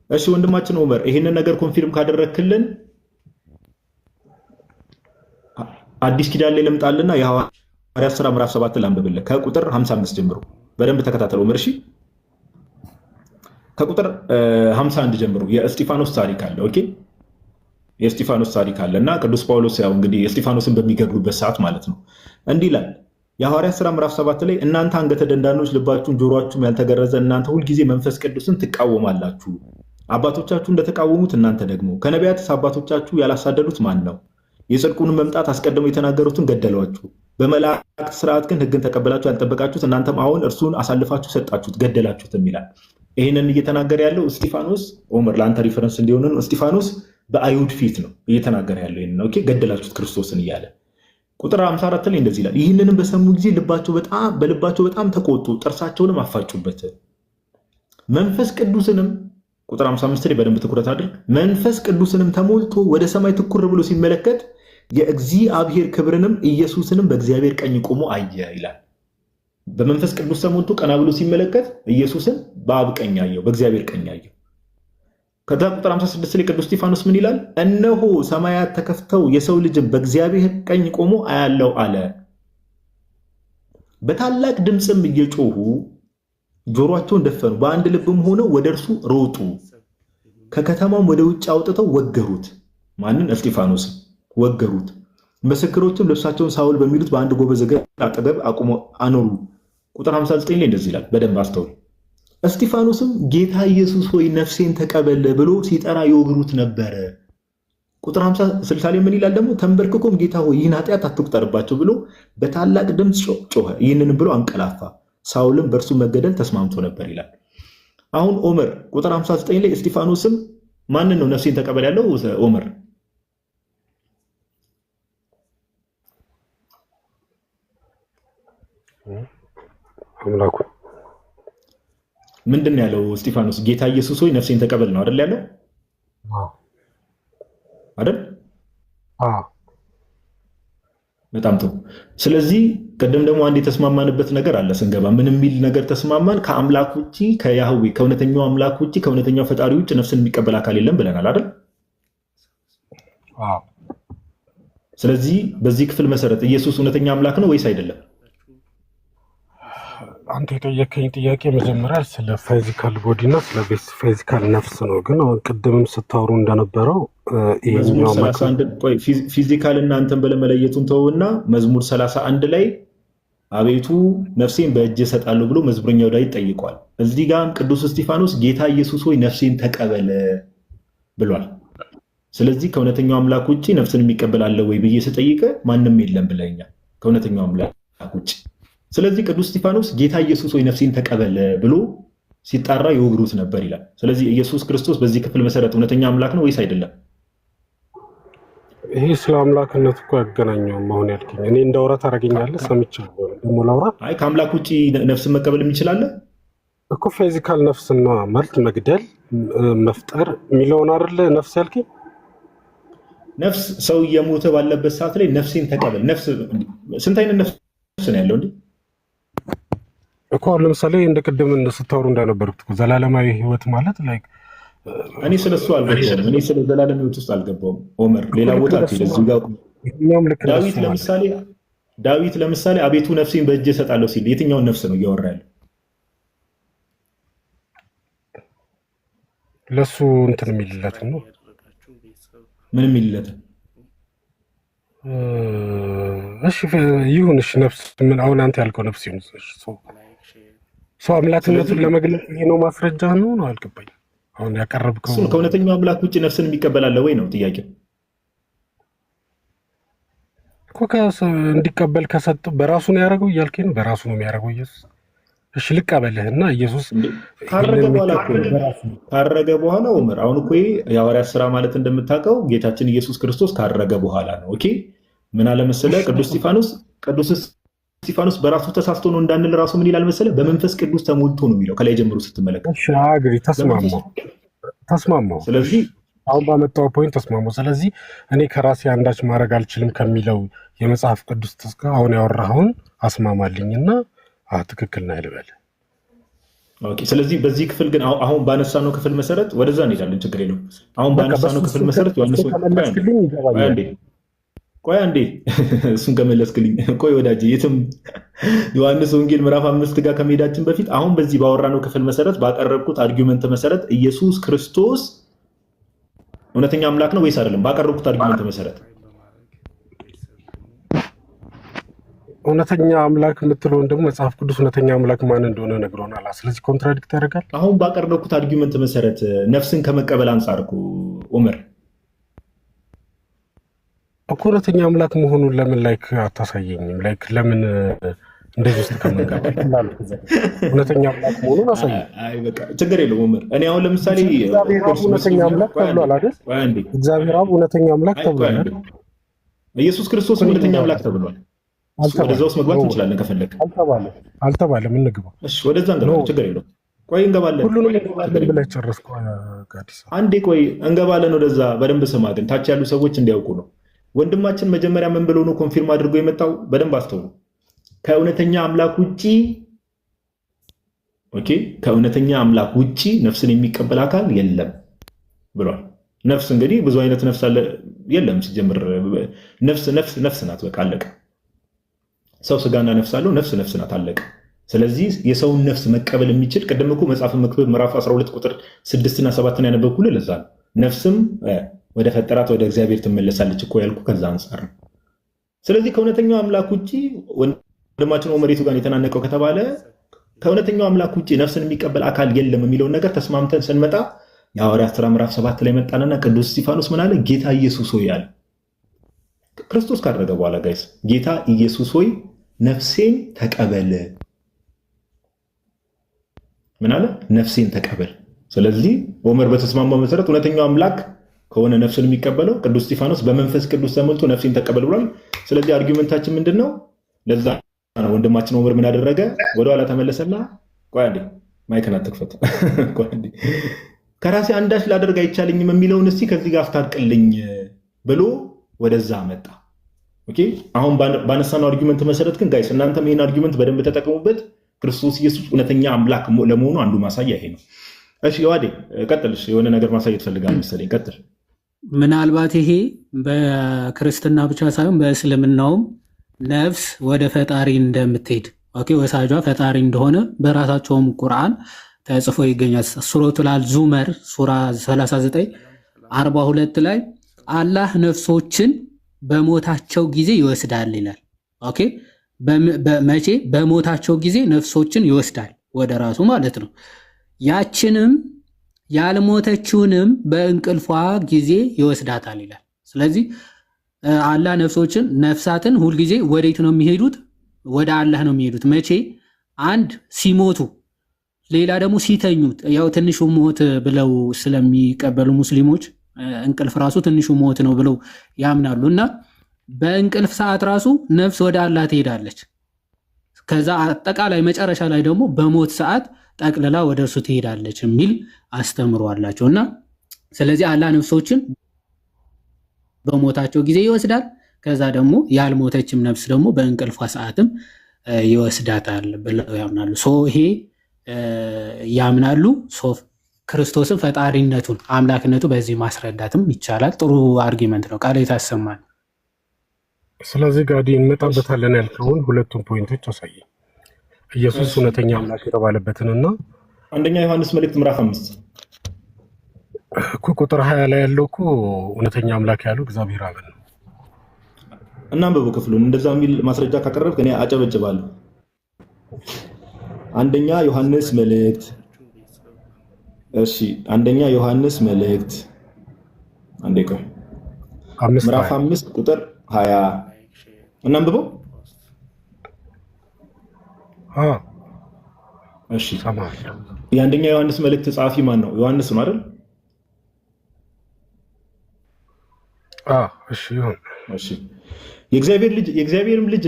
እሺ ወንድማችን ኦመር ይሄንን ነገር ኮንፊርም ካደረክልን አዲስ ኪዳን ላይ ልምጣልና የሐዋርያት ሥራ ምዕራፍ 7 ላንብብልህ ከቁጥር 55 ጀምሮ በደንብ ተከታተል ኦመር። እሺ ከቁጥር 51 ጀምሮ የእስጢፋኖስ ታሪክ አለ። ኦኬ የእስጢፋኖስ ታሪክ አለ እና ቅዱስ ጳውሎስ ያው እንግዲህ እስጢፋኖስን በሚገድሉበት ሰዓት ማለት ነው እንዲህ ይላል። የሐዋርያት ሥራ ምዕራፍ 7 ላይ እናንተ አንገተ ደንዳኖች ልባችሁም ጆሮአችሁም ያልተገረዘ እናንተ ሁልጊዜ መንፈስ ቅዱስን ትቃወማላችሁ። አባቶቻችሁ እንደተቃወሙት እናንተ ደግሞ ከነቢያትስ አባቶቻችሁ ያላሳደዱት ማን ነው? የጽድቁን መምጣት አስቀድመው የተናገሩትን ገደሏችሁ። በመላእክት ስርዓት ግን ሕግን ተቀበላችሁ ያልጠበቃችሁት እናንተም አሁን እርሱን አሳልፋችሁ ሰጣችሁት ገደላችሁትም ይላል። ይህንን እየተናገረ ያለው እስጢፋኖስ ኦመር ለአንተ ሪፈረንስ እንዲሆን ነው። እስጢፋኖስ በአይሁድ ፊት ነው እየተናገረ ያለው ይህን ነው። ገደላችሁት ክርስቶስን እያለ ቁጥር 54 ላይ እንደዚህ ይላል። ይህንንም በሰሙ ጊዜ በልባቸው በጣም ተቆጡ፣ ጥርሳቸውንም አፋጩበት። መንፈስ ቅዱስንም ቁጥር 55 ላይ በደንብ ትኩረት አድርግ። መንፈስ ቅዱስንም ተሞልቶ ወደ ሰማይ ትኩር ብሎ ሲመለከት የእግዚአብሔር ክብርንም ኢየሱስንም በእግዚአብሔር ቀኝ ቆሞ አየ ይላል። በመንፈስ ቅዱስ ተሞልቶ ቀና ብሎ ሲመለከት ኢየሱስን በአብ ቀኝ አየው፣ በእግዚአብሔር ቀኝ አየው። ከዛ ቁጥር 56 ላይ ቅዱስ እስጢፋኖስ ምን ይላል? እነሆ ሰማያት ተከፍተው የሰው ልጅም በእግዚአብሔር ቀኝ ቆሞ አያለው አለ። በታላቅ ድምፅም እየጮሁ ጆሮአቸውን ደፈኑ፣ በአንድ ልብም ሆነው ወደ እርሱ ሮጡ፣ ከከተማም ወደ ውጭ አውጥተው ወገሩት። ማንን? እስጢፋኖስን ወገሩት። ምስክሮችም ልብሳቸውን ሳውል በሚሉት በአንድ ጎበዝ እግር አጠገብ አቁሞ አኖሩ። ቁጥር 59 ላይ እንደዚህ ይላል፣ በደንብ አስተውል። እስጢፋኖስም ጌታ ኢየሱስ ሆይ ነፍሴን ተቀበል ብሎ ሲጠራ ይወግሩት ነበረ። ቁጥር 60 ላይ ምን ይላል ደግሞ? ተንበርክኮም ጌታ ሆይ ይህን ኃጢአት አትቁጠርባቸው ብሎ በታላቅ ድምፅ ጮኸ። ይህንን ብሎ አንቀላፋ። ሳውልም በእርሱ መገደል ተስማምቶ ነበር ይላል። አሁን ኦመር ቁጥር 59 ላይ እስጢፋኖስም ማንን ነው ነፍሴን ተቀበል ያለው? ኦመር አምላኩ ምንድን ነው ያለው? እስጢፋኖስ ጌታ ኢየሱስ ሆይ ነፍሴን ተቀበል ነው አይደል ያለው? አይደል? በጣም ጥሩ። ስለዚህ ቅድም ደግሞ አንድ የተስማማንበት ነገር አለ ስንገባ። ምን የሚል ነገር ተስማማን? ከአምላክ ውጭ ከያህዌ ከእውነተኛው አምላክ ውጭ ከእውነተኛው ፈጣሪ ውጭ ነፍስን የሚቀበል አካል የለም ብለናል አይደል? ስለዚህ በዚህ ክፍል መሰረት ኢየሱስ እውነተኛ አምላክ ነው ወይስ አይደለም? አንተ የጠየከኝ ጥያቄ መጀመሪያ ስለ ፊዚካል ቦዲ እና ስለ ፊዚካል ነፍስ ነው። ግን አሁን ቅድምም ስታወሩ እንደነበረው መዝሙር 31 ፊዚካል እና አንተን በለመለየቱን ተውና መዝሙር 31 ላይ አቤቱ ነፍሴን በእጅ እሰጣለሁ ብሎ መዝሙረኛው ዳዊት ጠይቋል። እዚህ ጋርም ቅዱስ እስጢፋኖስ ጌታ ኢየሱስ ሆይ ነፍሴን ተቀበል ብሏል። ስለዚህ ከእውነተኛው አምላክ ውጭ ነፍስን የሚቀበል አለ ወይ ብዬ ስጠይቀ ማንም የለም ብለኛል ከእውነተኛው አምላክ ውጭ። ስለዚህ ቅዱስ እስጢፋኖስ ጌታ ኢየሱስ ሆይ ነፍሴን ተቀበል ብሎ ሲጣራ ይወግሩት ነበር ይላል። ስለዚህ ኢየሱስ ክርስቶስ በዚህ ክፍል መሰረት እውነተኛ አምላክ ነው ወይስ አይደለም? ይሄ ስለ አምላክነቱ እኮ ያገናኘውም አሁን ያልከኝ እኔ እንዳውራ ታደርገኛለህ። ሰምቻለሁ ደግሞ ላውራ። አይ ከአምላክ ውጭ ነፍስን መቀበል የሚችላለ እኮ ፊዚካል ነፍስና ማለት መግደል መፍጠር የሚለውን አይደለ ነፍስ ያልከኝ? ነፍስ ሰው እየሞተ ባለበት ሰዓት ላይ ነፍሴን ተቀበል። ነፍስ ስንት አይነት ነፍስ ነው ያለው እንዴ? እኮ ለምሳሌ እንደ ቅድም ስታወሩ እንደነበሩት እኮ ዘላለማዊ ህይወት ማለት ላይክ እኔ ስለሱ አልገባውም። እኔ ስለ ዘላለም ህይወት ውስጥ አልገባውም። ኦመር ሌላ ቦታ ዳዊት ለምሳሌ አቤቱ ነፍሴን በእጅ እሰጣለሁ ሲል የትኛውን ነፍስ ነው እያወራ ያለው? ለሱ እንትን የሚልለት ነው። ምን የሚልለት? እሺ ይሁን። እሺ ነፍስ ምን አሁን አንተ ያልከው ነፍስ ይሁን። ሰው አምላክነቱን ለመግለጽ ይሄ ነው ማስረጃ ነው ነው አልገባኝም። አሁን ያቀረብከው ከእውነተኛው አምላክ ውጭ ነፍስን የሚቀበላለ ወይ ነው ጥያቄው እኮ። እንዲቀበል ከሰጠ በራሱ ነው ያደረገው እያልከኝ ነው። በራሱ ነው የሚያደርገው ኢየሱስ። እሺ ልቀበልህና ኢየሱስ ካረገ በኋላ ኦመር አሁን እኮ የሐዋርያት ሥራ ማለት እንደምታውቀው ጌታችን ኢየሱስ ክርስቶስ ካረገ በኋላ ነው። ኦኬ ምን አለ መሰለህ ቅዱስ እስጢፋኖስ በራሱ ተሳስቶ ነው እንዳንል ራሱ ምን ይላል መሰለህ? በመንፈስ ቅዱስ ተሞልቶ ነው የሚለው ከላይ ጀምሮ ስትመለከት። እሺ አግሪ ተስማማው። ስለዚህ አሁን ባመጣው ፖይንት ተስማማው። ስለዚህ እኔ ከራሴ አንዳች ማድረግ አልችልም ከሚለው የመጽሐፍ ቅዱስ ተስካ አሁን ያወራኸውን አስማማልኝና ትክክል ነው ልበል። ኦኬ ስለዚህ በዚህ ክፍል ግን አሁን ባነሳነው ክፍል መሰረት ወደዛ እንሄዳለን። ችግር የለውም። አሁን ባነሳነው ክፍል መሰረት ቆይ አንዴ እሱን ከመለስክልኝ ቆይ ወዳጅ የትም ዮሐንስ ወንጌል ምዕራፍ 5 ጋር ከመሄዳችን በፊት አሁን በዚህ ባወራነው ክፍል መሰረት ባቀረብኩት አርጊውመንት መሰረት ኢየሱስ ክርስቶስ እውነተኛ አምላክ ነው ወይስ አይደለም? ባቀረብኩት አርጊውመንት መሰረት እውነተኛ አምላክ የምትለውን ደግሞ መጽሐፍ ቅዱስ እውነተኛ አምላክ ማን እንደሆነ ነግሮናል። ስለዚህ ኮንትራዲክት ያደርጋል። አሁን ባቀረብኩት አርጊውመንት መሰረት ነፍስን ከመቀበል አንጻር እኮ ዑመር እኮ እውነተኛ አምላክ መሆኑን ለምን ላይክ አታሳየኝም? ላይክ ለምን እንደዚህ ውስጥ ከመንገባ እውነተኛ አምላክ መሆኑን አሳየኝ። አይ በቃ ችግር የለውም ዑመር። እኔ አሁን ለምሳሌ እውነተኛ አምላክ ተብሏል አይደል? እግዚአብሔር አብ እውነተኛ አምላክ ተብሏል አይደል? ኢየሱስ ክርስቶስ እውነተኛ አምላክ ተብሏል። ወደዛ ውስጥ መግባት እንችላለን ከፈለግ። አልተባለም። እንግባ። እሺ ወደዛ እንገባለን። ችግር የለውም። ቆይ እንገባለን። ሁሉንም እንገባለን ብለህ ጨረስኩ። አንዴ ቆይ እንገባለን ወደዛ። በደንብ ስማ ግን ታች ያሉ ሰዎች እንዲያውቁ ነው። ወንድማችን መጀመሪያ ምን ብሎ ነው ኮንፊርም አድርጎ የመጣው? በደንብ አስተውሉ። ከእውነተኛ አምላክ ውጪ ኦኬ፣ ከእውነተኛ አምላክ ውጪ ነፍስን የሚቀበል አካል የለም ብሏል። ነፍስ እንግዲህ ብዙ አይነት ነፍስ አለ። የለም ሲጀምር ነፍስ ናት። በቃ አለቀ። ሰው ስጋና ነፍስ አለው። ነፍስ ናት። አለቀ። ስለዚህ የሰውን ነፍስ መቀበል የሚችል ቅድም እኮ መጽሐፈ መክብብ ምዕራፍ 12 ቁጥር 6 እና 7 ያነበብኩልህ ለዛ ነው። ነፍስም ወደ ፈጠራት ወደ እግዚአብሔር ትመለሳለች እኮ ያልኩ ከዛ አንጻር ነው። ስለዚህ ከእውነተኛው አምላክ ውጪ ወንድማችን ኦመሬቱ ጋር የተናነቀው ከተባለ ከእውነተኛው አምላክ ውጪ ነፍስን የሚቀበል አካል የለም የሚለውን ነገር ተስማምተን ስንመጣ የሐዋርያት ሥራ ምዕራፍ 7 ላይ መጣንና ቅዱስ እስጢፋኖስ ምን አለ? ጌታ ኢየሱስ ሆይ አለ። ክርስቶስ ካደረገ በኋላ ጋይስ ጌታ ኢየሱስ ሆይ ነፍሴን ተቀበል። ምን አለ? ነፍሴን ተቀበል። ስለዚህ ኦመር በተስማማው መሰረት እውነተኛው አምላክ ከሆነ ነፍስን የሚቀበለው ቅዱስ እስጢፋኖስ በመንፈስ ቅዱስ ተሞልቶ ነፍሴን ተቀበል ብሏል። ስለዚህ አርጊውመንታችን ምንድነው? ለዛ ነው ወንድማችን ኦመር ምን አደረገ? ወደኋላ ተመለሰና ቆይ አንዴ ማይክን አትክፈት ቆይ አንዴ ከራሴ አንዳች ላደርግ አይቻለኝም የሚለውን እስቲ ከዚህ ጋር አስታርቅልኝ ብሎ ወደዛ መጣ። ኦኬ አሁን ባነሳነው አርጊውመንት መሰረት ግን ጋይስ እናንተም ይሄን አርጊውመንት በደንብ ተጠቀሙበት። ክርስቶስ ኢየሱስ እውነተኛ አምላክ ለመሆኑ አንዱ ማሳያ ይሄ ነው። እሺ ዋዴ ቀጥልሽ። የሆነ ነገር ማሳየት ፈልጋል መሰለኝ። ቀጥል። ምናልባት ይሄ በክርስትና ብቻ ሳይሆን በእስልምናውም ነፍስ ወደ ፈጣሪ እንደምትሄድ ኦኬ ወሳጇ ፈጣሪ እንደሆነ በራሳቸውም ቁርአን ተጽፎ ይገኛል። ሱረቱል አልዙመር ሱራ 39:42 ላይ አላህ ነፍሶችን በሞታቸው ጊዜ ይወስዳል ይላል። ኦኬ መቼ? በሞታቸው ጊዜ ነፍሶችን ይወስዳል ወደ ራሱ ማለት ነው። ያችንም ያልሞተችውንም በእንቅልፏ ጊዜ ይወስዳታል ይላል። ስለዚህ አላህ ነፍሳትን ሁልጊዜ ወዴት ነው የሚሄዱት? ወደ አላህ ነው የሚሄዱት። መቼ? አንድ ሲሞቱ፣ ሌላ ደግሞ ሲተኙት። ያው ትንሹ ሞት ብለው ስለሚቀበሉ ሙስሊሞች እንቅልፍ ራሱ ትንሹ ሞት ነው ብለው ያምናሉ እና በእንቅልፍ ሰዓት ራሱ ነፍስ ወደ አላህ ትሄዳለች። ከዛ አጠቃላይ መጨረሻ ላይ ደግሞ በሞት ሰዓት ጠቅልላ ወደ እርሱ ትሄዳለች የሚል አስተምሮ አላቸው እና ስለዚህ አላህ ነፍሶችን በሞታቸው ጊዜ ይወስዳል። ከዛ ደግሞ ያልሞተችም ነፍስ ደግሞ በእንቅልፏ ሰዓትም ይወስዳታል ብለው ያምናሉ። ይሄ ያምናሉ። ክርስቶስን ፈጣሪነቱን አምላክነቱ በዚህ ማስረዳትም ይቻላል። ጥሩ አርጊመንት ነው። ቃል የታሰማል። ስለዚህ ጋዲ እንመጣበታለን ያልከውን ሁለቱም ፖይንቶች አሳየኝ። ኢየሱስ እውነተኛ አምላክ የተባለበትንና አንደኛ ዮሐንስ መልእክት ምዕራፍ 5 እኮ ቁጥር 20 ላይ ያለው እኮ እውነተኛ አምላክ ያለው እግዚአብሔር አብ ነው። እናንብቡ ክፍሉን። እንደዛ የሚል ማስረጃ ካቀረብክ እኔ አጨበጭባለሁ። አንደኛ ዮሐንስ መልእክት እሺ፣ አንደኛ ዮሐንስ መልእክት ምዕራፍ 5 ቁጥር 20 እናንብበው። እሺ፣ የአንደኛ ዮሐንስ መልእክት ጸሐፊ ማን ነው? ዮሐንስ ነው አይደል? እሺ ይሁን። እሺ፣ የእግዚአብሔርም ልጅ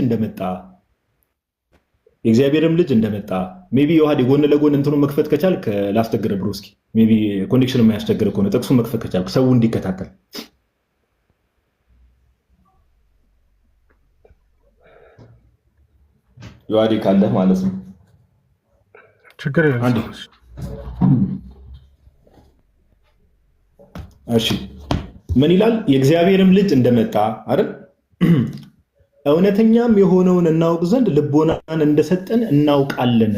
እንደመጣ ሜቢ ዮሐዴ ጎን ለጎን እንትኑ መክፈት ከቻልክ ላስቸግርህ ብሮ። እስኪ ሜቢ ኮኔክሽን የማያስቸግር ከሆነ ጥቅሱን መክፈት ከቻልክ ሰው እንዲከታተል ዮሐዴ ካለ ማለት ነው። ችግር የለም። እሺ ምን ይላል? የእግዚአብሔርም ልጅ እንደመጣ አይደል? እውነተኛም የሆነውን እናውቅ ዘንድ ልቦናን እንደሰጠን እናውቃለን።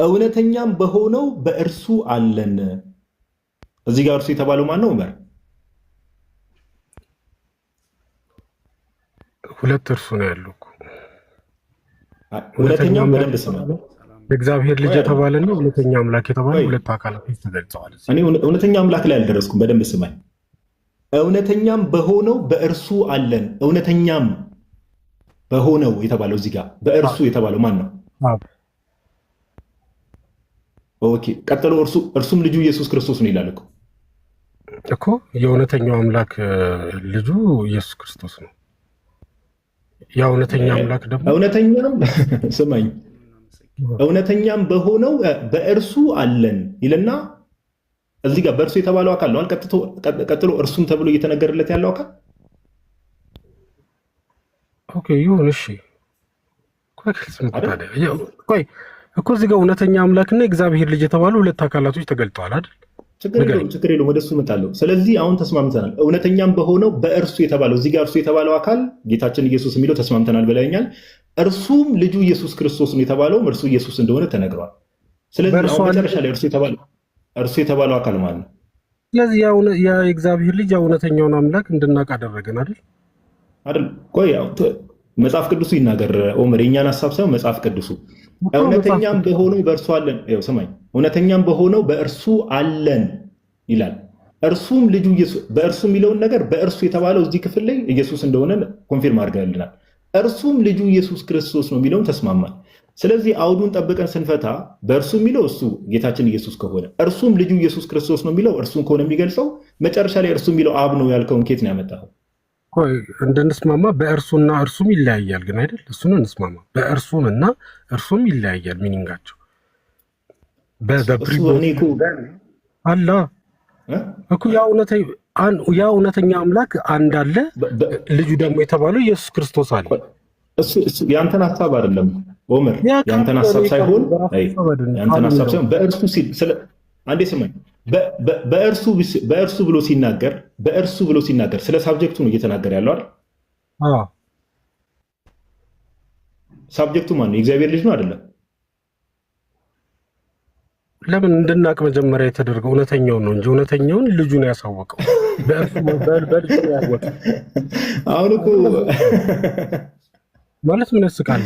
እውነተኛም በሆነው በእርሱ አለን። እዚህ ጋር እርሱ የተባለው ማን ነው? ዑመር ሁለት እርሱ ነው ያለው እኮ። እውነተኛም በደንብ ስማ፣ የእግዚአብሔር ልጅ የተባለና እውነተኛ አምላክ የተባለ ሁለት አካላት ተገልጸዋል። እኔ እውነተኛ አምላክ ላይ አልደረስኩም። በደንብ ስማኝ። እውነተኛም በሆነው በእርሱ አለን። እውነተኛም በሆነው የተባለው እዚህ ጋር በእርሱ የተባለው ማን ነው? ኦኬ፣ ቀጥሎ እርሱም ልጁ ኢየሱስ ክርስቶስ ነው ይላል እኮ። የእውነተኛው አምላክ ልጁ ኢየሱስ ክርስቶስ ነው። ያ እውነተኛ አምላክ ደግሞ እውነተኛም ስማኝ፣ እውነተኛም በሆነው በእርሱ አለን ይልና እዚህ ጋር በእርሱ የተባለው አካል ነው ቀጥሎ እርሱም ተብሎ እየተነገረለት ያለው አካል። ኦኬ ይሁን እሺ። ቆይ እኮ እዚህ ጋር እውነተኛ አምላክና የእግዚአብሔር ልጅ የተባሉ ሁለት አካላቶች ተገልጠዋል አይደል? ችግር የለውም ወደሱ እመጣለሁ። ስለዚህ አሁን ተስማምተናል። እውነተኛም በሆነው በእርሱ የተባለው እዚህ ጋር እርሱ የተባለው አካል ጌታችን ኢየሱስ የሚለው ተስማምተናል ብለኛል። እርሱም ልጁ ኢየሱስ ክርስቶስ ነው የተባለውም እርሱ ኢየሱስ እንደሆነ ተነግሯል። ስለዚህ አሁን መጨረሻ ላይ እርሱ የተባለው አካል ማለት ነው። ስለዚህ የእግዚአብሔር ልጅ እውነተኛውን አምላክ እንድናውቅ አደረገን አይደል? ቆይ መጽሐፍ ቅዱሱ ይናገር ኦመር፣ የእኛን ሀሳብ ሳይሆን መጽሐፍ ቅዱሱ እውነተኛም በሆነው በእርሱ አለን። ስማኝ፣ እውነተኛም በሆነው በእርሱ አለን ይላል። እርሱም ልጁ ኢየሱስ በእርሱ የሚለውን ነገር በእርሱ የተባለው እዚህ ክፍል ላይ ኢየሱስ እንደሆነ ኮንፊርም አድርገንልናል። እርሱም ልጁ ኢየሱስ ክርስቶስ ነው የሚለውን ተስማማል። ስለዚህ አውዱን ጠብቀን ስንፈታ በእርሱ የሚለው እሱ ጌታችን ኢየሱስ ከሆነ እርሱም ልጁ ኢየሱስ ክርስቶስ ነው የሚለው እርሱን ከሆነ የሚገልጸው መጨረሻ ላይ እርሱ የሚለው አብ ነው ያልከውን ኬት ነው ያመጣው? እንድንስማማ በእርሱና እርሱም ይለያያል ግን አይደል? እሱን እንስማማ። በእርሱንና እርሱም ይለያያል ሚኒንጋቸው አላ እኮ ያ እውነተኛ አምላክ አንድ አለ፣ ልጁ ደግሞ የተባለው ኢየሱስ ክርስቶስ አለ። ያንተን ሀሳብ አይደለም ኦመር፣ ያንተን ሀሳብ ሳይሆን በእርሱ ሲል አንዴ ስማኝ፣ በእርሱ ብሎ ሲናገር ስለ ሳብጀክቱ ነው እየተናገረ ያለው አይደል? ሳብጀክቱ ማን ነው? የእግዚአብሔር ልጅ ነው አይደለም? ለምን እንድናቅ መጀመሪያ የተደረገው እውነተኛውን ነው እንጂ እውነተኛውን ልጁን ያሳወቀው በልጁ ያወቀው። አሁን እኮ ማለት ምን ያስቃል?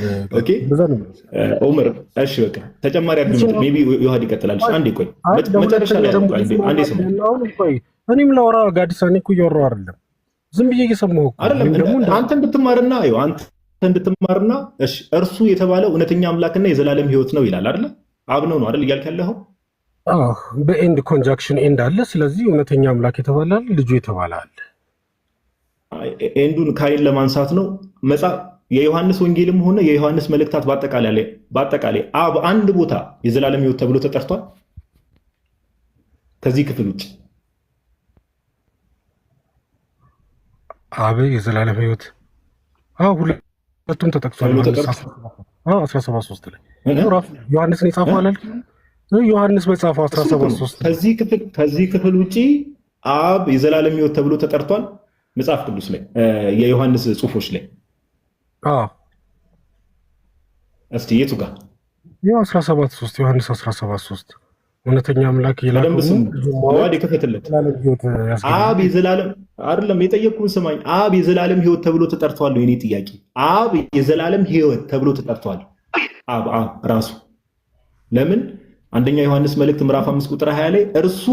ኦመር እሺ በቃ ተጨማሪ አድርገን ሜቢ ዮሐድ ይቀጥላል። አንዴ ቆይ መጨረሻ ላይ አንዴ ስማ። እኔም ላወራ ጋዲሳ እኔ እኮ እያወራሁ አይደለም፣ ዝም ብዬ እየሰማሁ አይደለም። አንተ እንድትማርና እሺ እርሱ የተባለው እውነተኛ አምላክና የዘላለም ሕይወት ነው ይላል አይደል? አብ ነው አይደል እያልክ ያለኸው? በኤንድ ኮንጃክሽን ኤንድ አለ። ስለዚህ እውነተኛ አምላክ የተባለ አለ፣ ልጁ የተባለ አለ። ኤንዱን ካይን ለማንሳት ነው መጽሐፍ የዮሐንስ ወንጌልም ሆነ የዮሐንስ መልእክታት በአጠቃላይ አብ አንድ ቦታ የዘላለም ሕይወት ተብሎ ተጠርቷል? ከዚህ ክፍል ውጭ አብ የዘላለም ሕይወት ሁለቱም ተጠቅሷል። 17:3 ላይ ዮሐንስን የጻፈው አላል? ዮሐንስ በጻፈው 17:3 ከዚህ ክፍል ውጭ አብ የዘላለም ሕይወት ተብሎ ተጠርቷል መጽሐፍ ቅዱስ ላይ የዮሐንስ ጽሑፎች ላይ? እስቲ የቱ ጋር? 17:3 ዮሐንስ 17:3 እውነተኛ አምላክ ይከፈትለት። አብ የዘላለም አይደለም የጠየቅኩህን ስማኝ። አብ የዘላለም ሕይወት ተብሎ ተጠርቷል። የኔ ጥያቄ አብ የዘላለም ሕይወት ተብሎ ተጠርቷል። አብ ራሱ ለምን? አንደኛ ዮሐንስ መልእክት ምዕራፍ 5 ቁጥር 20 ላይ እርሱ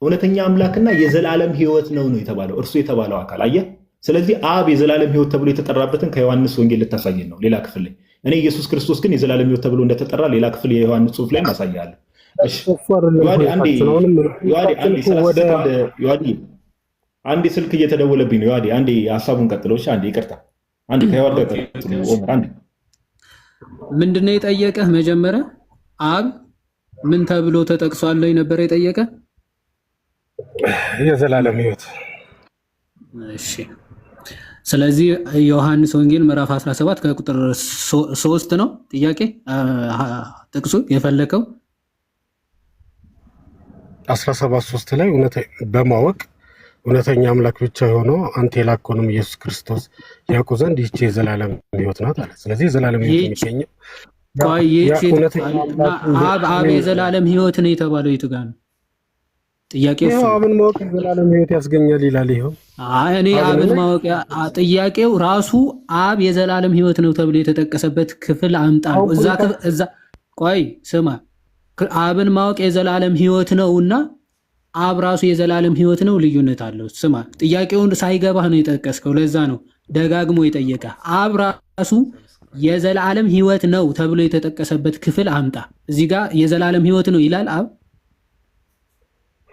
እውነተኛ አምላክና የዘላለም ሕይወት ነው የተባለው እርሱ የተባለው አካል አየህ። ስለዚህ አብ የዘላለም ሕይወት ተብሎ የተጠራበትን ከዮሐንስ ወንጌል ልታሳየን ነው ሌላ ክፍል ላይ። እኔ ኢየሱስ ክርስቶስ ግን የዘላለም ሕይወት ተብሎ እንደተጠራ ሌላ ክፍል የዮሐንስ ጽሑፍ ላይ ማሳያለሁ። አንዴ ስልክ እየተደወለብኝ ነው። አንዴ ሀሳቡን ቀጥሎች። አንዴ ይቅርታ፣ አንዴ ከዮሐድ ቀጥሎ። ምንድነው የጠየቀህ? መጀመሪያ አብ ምን ተብሎ ተጠቅሷል ነበር የጠየቀ? የዘላለም ሕይወት። እሺ ስለዚህ ዮሐንስ ወንጌል ምዕራፍ 17 ከቁጥር 3 ነው ጥያቄ ጥቅሱ የፈለከው 17:3 ላይ በማወቅ እውነተኛ አምላክ ብቻ የሆነው አንተ የላከውንም ኢየሱስ ክርስቶስ ያውቁ ዘንድ ይህች የዘላለም ሕይወት ናት አለ። ስለዚህ የዘላለም ሕይወት የሚገኘው አብ የዘላለም ሕይወት ነው የተባለው የቱ ጋር ነው? ጥያቄው አብን ማወቅ የዘላለም ሕይወት ያስገኛል ይላል። ይኸው እኔ አብን ማወቅ ጥያቄው ራሱ አብ የዘላለም ሕይወት ነው ተብሎ የተጠቀሰበት ክፍል አምጣ ነው። እዛ ቆይ ስማ፣ አብን ማወቅ የዘላለም ሕይወት ነውና አብ ራሱ የዘላለም ሕይወት ነው፣ ልዩነት አለው። ስማ፣ ጥያቄውን ሳይገባህ ነው የጠቀስከው። ለዛ ነው ደጋግሞ የጠየቀ። አብ ራሱ የዘላለም ሕይወት ነው ተብሎ የተጠቀሰበት ክፍል አምጣ። እዚህ ጋር የዘላለም ሕይወት ነው ይላል አብ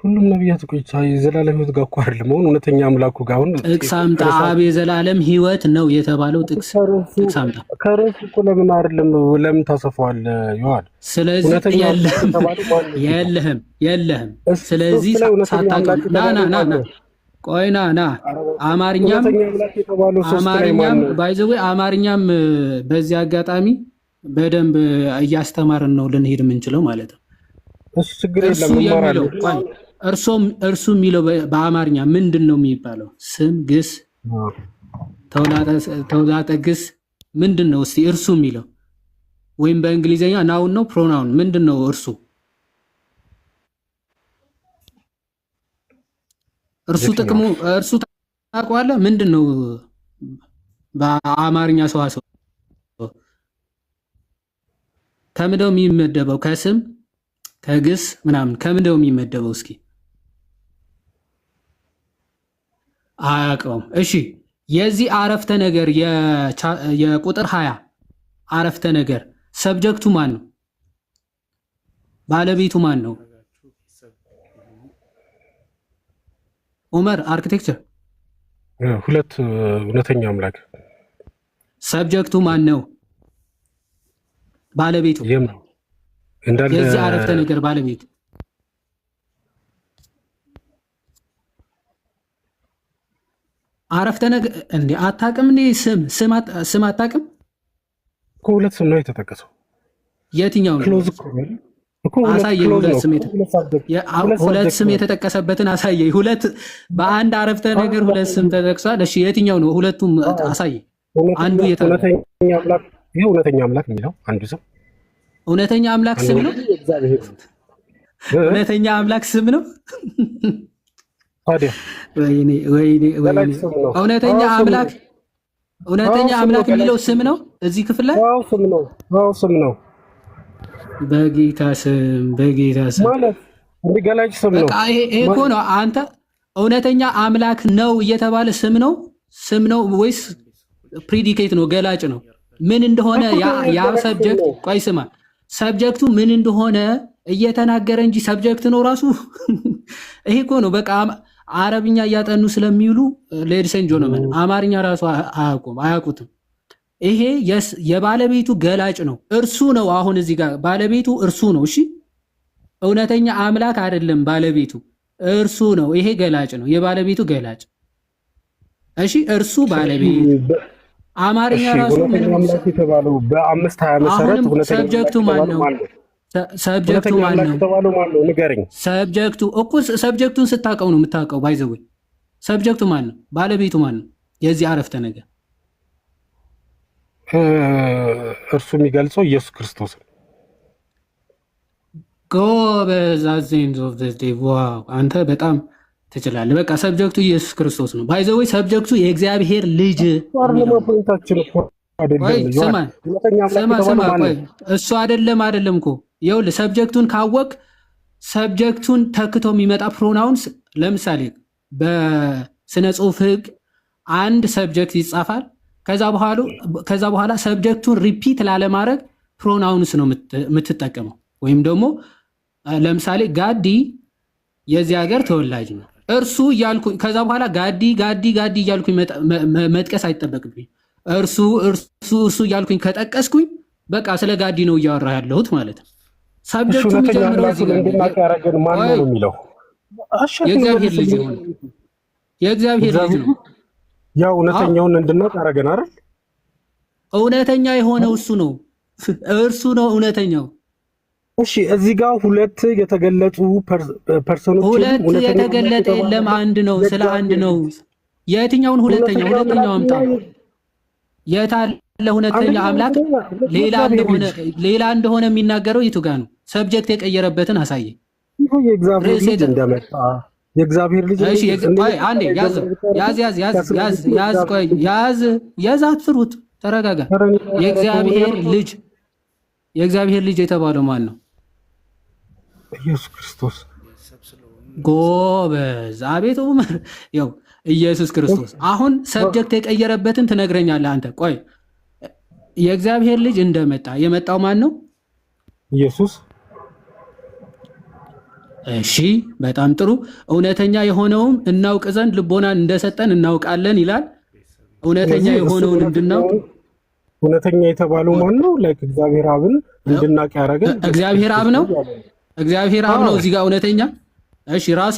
ሁሉም ነቢያት እኮ የዘላለም ሕይወት ጋር እኮ አይደለም። አሁን እውነተኛ አምላኩ ጋር አሁን ጥቅስ አምጣ። አብ የዘላለም ሕይወት ነው የተባለው ጥቅስ አምጣ። ከርዕሱ እኮ ለምን አይደለም? ለምን ታሰፋዋለህ ዮሐን? ስለዚህ የለህም። ስለዚህ ሳታውቅ ና ቆይ ና አማርኛም ባይዘዌ አማርኛም በዚህ አጋጣሚ በደንብ እያስተማርን ነው ልንሄድ የምንችለው ማለት ነው። እሱ ችግር የለም። እርሱ የሚለው በአማርኛ ምንድን ነው የሚባለው? ስም፣ ግስ፣ ተውላጠ ግስ ምንድን ነው? እስቲ እርሱ የሚለው ወይም በእንግሊዝኛ ናውን ነው ፕሮናውን ምንድን ነው? እርሱ ጥቅሙ እርሱ ታውቀዋለህ? ምንድን ነው በአማርኛ ሰዋሰው ከምንድነው የሚመደበው? ከስም ከግስ ምናምን ከምንድነው የሚመደበው? እስኪ አያውቀውም። እሺ የዚህ አረፍተ ነገር የቁጥር 20 አረፍተ ነገር ሰብጀክቱ ማን ነው? ባለቤቱ ማን ነው? ኡመር አርኪቴክቸር ሁለት እውነተኛ አምላክ። ሰብጀክቱ ማን ነው? ባለቤቱ የዚህ አረፍተ ነገር ባለቤቱ አረፍተ ነገር እንዴ አታውቅም? እንዴ ስም አታውቅም? ሁለት ስም ነው የተጠቀሰው። የትኛው ነው? አሳየኝ። ሁለት ስም የተጠቀሰበትን አሳየኝ። ሁለት በአንድ አረፍተ ነገር ሁለት ስም ተጠቅሷል። እሺ የትኛው ነው? ሁለቱም አሳየኝ። አንዱ እውነተኛ አምላክ የሚለው አንዱ ስም እውነተኛ አምላክ ስም ነው። እውነተኛ አምላክ ስም ነው። ወይኔ እውነተኛ አምላክ የሚለው ስም ነው እዚህ ክፍል ላይ ስም ነው። በጌታ ስም ማለት እንዲገላጭ ስም ነው። ይሄ እኮ ነው። አንተ እውነተኛ አምላክ ነው እየተባለ ስም ነው ወይስ ፕሪዲኬት ነው? ገላጭ ነው። ምን እንደሆነ ያ ሰብጀክት ቆይ ስማ፣ ሰብጀክቱ ምን እንደሆነ እየተናገረ እንጂ ሰብጀክት ነው ራሱ። ይሄ እኮ ነው በቃ አረብኛ እያጠኑ ስለሚውሉ ሌዲሰን ጆኖመን አማርኛ ራሱ አያውቁትም። ይሄ የባለቤቱ ገላጭ ነው። እርሱ ነው። አሁን እዚህ ጋር ባለቤቱ እርሱ ነው። እሺ እውነተኛ አምላክ አይደለም ባለቤቱ፣ እርሱ ነው። ይሄ ገላጭ ነው፣ የባለቤቱ ገላጭ። እሺ እርሱ ባለቤት አማርኛ ራሱ አምላክ የተባለው በአምስት 20 መሰረት ሰብጀክቱ ማን ነው? ሰብጀክቱ ማን ነው? ንገረኝ። ሰብጀክቱ እኮ ሰብጀክቱን ስታውቀው ነው የምታውቀው። ባይዘው ሰብጀክቱ ማን ነው? ባለቤቱ ማን ነው? የዚህ አረፍተ ነገር እርሱ የሚገልጸው ኢየሱስ ክርስቶስ ነው። ጎበዝ። ዋው አንተ በጣም ትችላለህ። በቃ ሰብጀክቱ ኢየሱስ ክርስቶስ ነው። ባይዘው ሰብጀክቱ የእግዚአብሔር ልጅ እሱ አይደለም እኮ ይኸውልህ፣ ሰብጀክቱን ካወቅ ሰብጀክቱን ተክቶ የሚመጣ ፕሮናውንስ ለምሳሌ በስነ ጽሁፍ ህግ አንድ ሰብጀክት ይጻፋል። ከዛ በኋላ ሰብጀክቱን ሪፒት ላለማድረግ ፕሮናውንስ ነው የምትጠቀመው። ወይም ደግሞ ለምሳሌ ጋዲ የዚህ ሀገር ተወላጅ ነው እርሱ እያልኩ ከዛ በኋላ ጋዲ እያልኩኝ መጥቀስ አይጠበቅብኝ። እርሱ እያልኩኝ ከጠቀስኩኝ በቃ ስለ ጋዲ ነው እያወራ ያለሁት ማለት ነው። ሰብጀክቱ የሚጀምረው የእግዚአብሔር ልጅ ነው። የእግዚአብሔር ልጅ ነው። ያው እውነተኛውን እንድናውቅ ያደረገን አይደል? እውነተኛ የሆነው እሱ ነው። እርሱ ነው እውነተኛው። እሺ እዚህ ጋር ሁለት የተገለጹ ፐርሰኖች፣ ሁለት የተገለጠ የለም፣ አንድ ነው። ስለ አንድ ነው። የትኛውን ሁለተኛው አምጣ። የታለ ሁለተኛ አምላክ ሌላ እንደሆነ የሚናገረው የቱ ጋር ነው? ሰብጀክት የቀየረበትን አሳየኝ። የእግዚአብሔር ልጅ እንደመጣ የእግዚአብሔር ልጅ አንዴ ያዝ፣ አትፍሩት፣ ተረጋጋ። የእግዚአብሔር ልጅ የተባለው ማን ነው? ኢየሱስ ክርስቶስ። ጎበዝ። አቤት ዑመር። ያው ኢየሱስ ክርስቶስ። አሁን ሰብጀክት የቀየረበትን ትነግረኛለህ አንተ። ቆይ የእግዚአብሔር ልጅ እንደመጣ የመጣው ማን ነው? ኢየሱስ። እሺ በጣም ጥሩ። እውነተኛ የሆነውም እናውቅ ዘንድ ልቦናን እንደሰጠን እናውቃለን ይላል። እውነተኛ የሆነውን እንድናውቅ እውነተኛ የተባለው ማን ነው? ላይክ እግዚአብሔር አብን እንድናውቅ ያደረገን እግዚአብሔር አብ ነው። እግዚአብሔር አብ ነው እዚህ ጋር እውነተኛ። እሺ ራሱ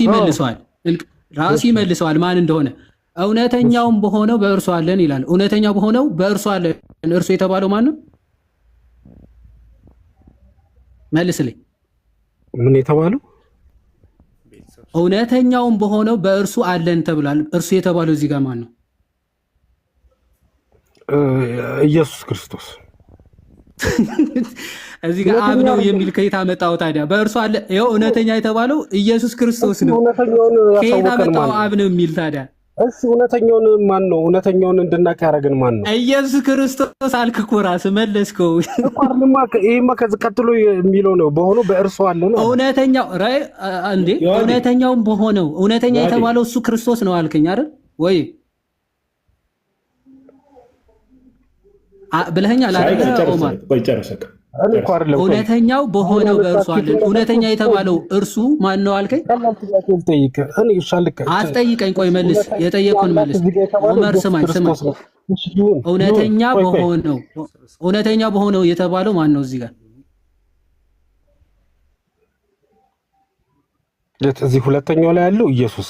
ይመልሰዋል ማን እንደሆነ። እውነተኛውም በሆነው በእርሱ አለን ይላል። እውነተኛ በሆነው በእርሱ አለን። እርሱ የተባለው ማን ነው? መልስልኝ። ምን የተባለው? እውነተኛውም በሆነው በእርሱ አለን ተብሏል። እርሱ የተባለው እዚህ ጋር ማን ነው? ኢየሱስ ክርስቶስ። እዚህ ጋር አብ ነው የሚል ከየት አመጣው ታዲያ? በእርሱ አለ። ይኸው እውነተኛ የተባለው ኢየሱስ ክርስቶስ ነው። ከየት አመጣው አብ ነው የሚል ታዲያ? እሺ እውነተኛውን ማን ነው? እውነተኛውን እንድናውቅ ያደረገን ማን ነው? ኢየሱስ ክርስቶስ አልክ እኮ ራስህ መለስከው። ይሄማ ከዚህ ቀጥሎ የሚለው ነው። በሆነው በእርሱ አለ ነው። እውነተኛው እንዴ እውነተኛውም በሆነው እውነተኛ የተባለው እሱ ክርስቶስ ነው አልከኝ አይደል ወይ? ብለኸኛል አይደል ኦማር? እውነተኛው በሆነው በእርሱ አለን። እውነተኛ የተባለው እርሱ ማን ነው አልከኝ? አትጠይቀኝ፣ ቆይ መልስ። የጠየቅኩህን መልስ ኦመር። ስማኝ። እውነተኛ በሆነው የተባለው ማን ነው እዚህ ጋር? እዚህ ሁለተኛው ላይ ያለው ኢየሱስ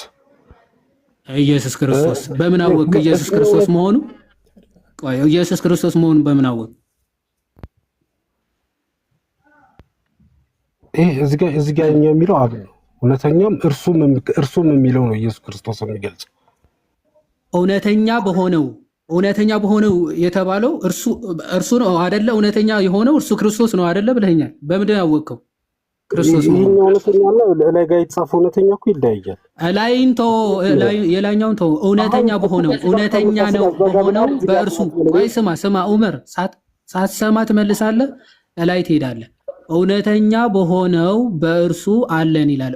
ክርስቶስ። በምን አወቅ ኢየሱስ ክርስቶስ መሆኑ? ቆይ ኢየሱስ ክርስቶስ መሆኑን በምን አወቅ? እዚህ ጋር የሚለው አብ ነው። እውነተኛም እርሱም የሚለው ነው ኢየሱስ ክርስቶስ የሚገልጽ። እውነተኛ በሆነው የተባለው እርሱ ነው አይደለ? እውነተኛ የሆነው እርሱ ክርስቶስ ነው አይደለ ብለኸኛል። በምንድን ያወቅከው? ክርስቶስ ነው። እውነተኛና ላይ ጋር የተጻፈው እውነተኛ እኮ ይለያያል። የላይኛውን ተው። እውነተኛ በሆነው እውነተኛ ነው በሆነው በእርሱ። ቆይ ስማ ዑመር፣ ሳትሰማ ትመልሳለህ፣ ላይ ትሄዳለህ። እውነተኛ በሆነው በእርሱ አለን ይላል።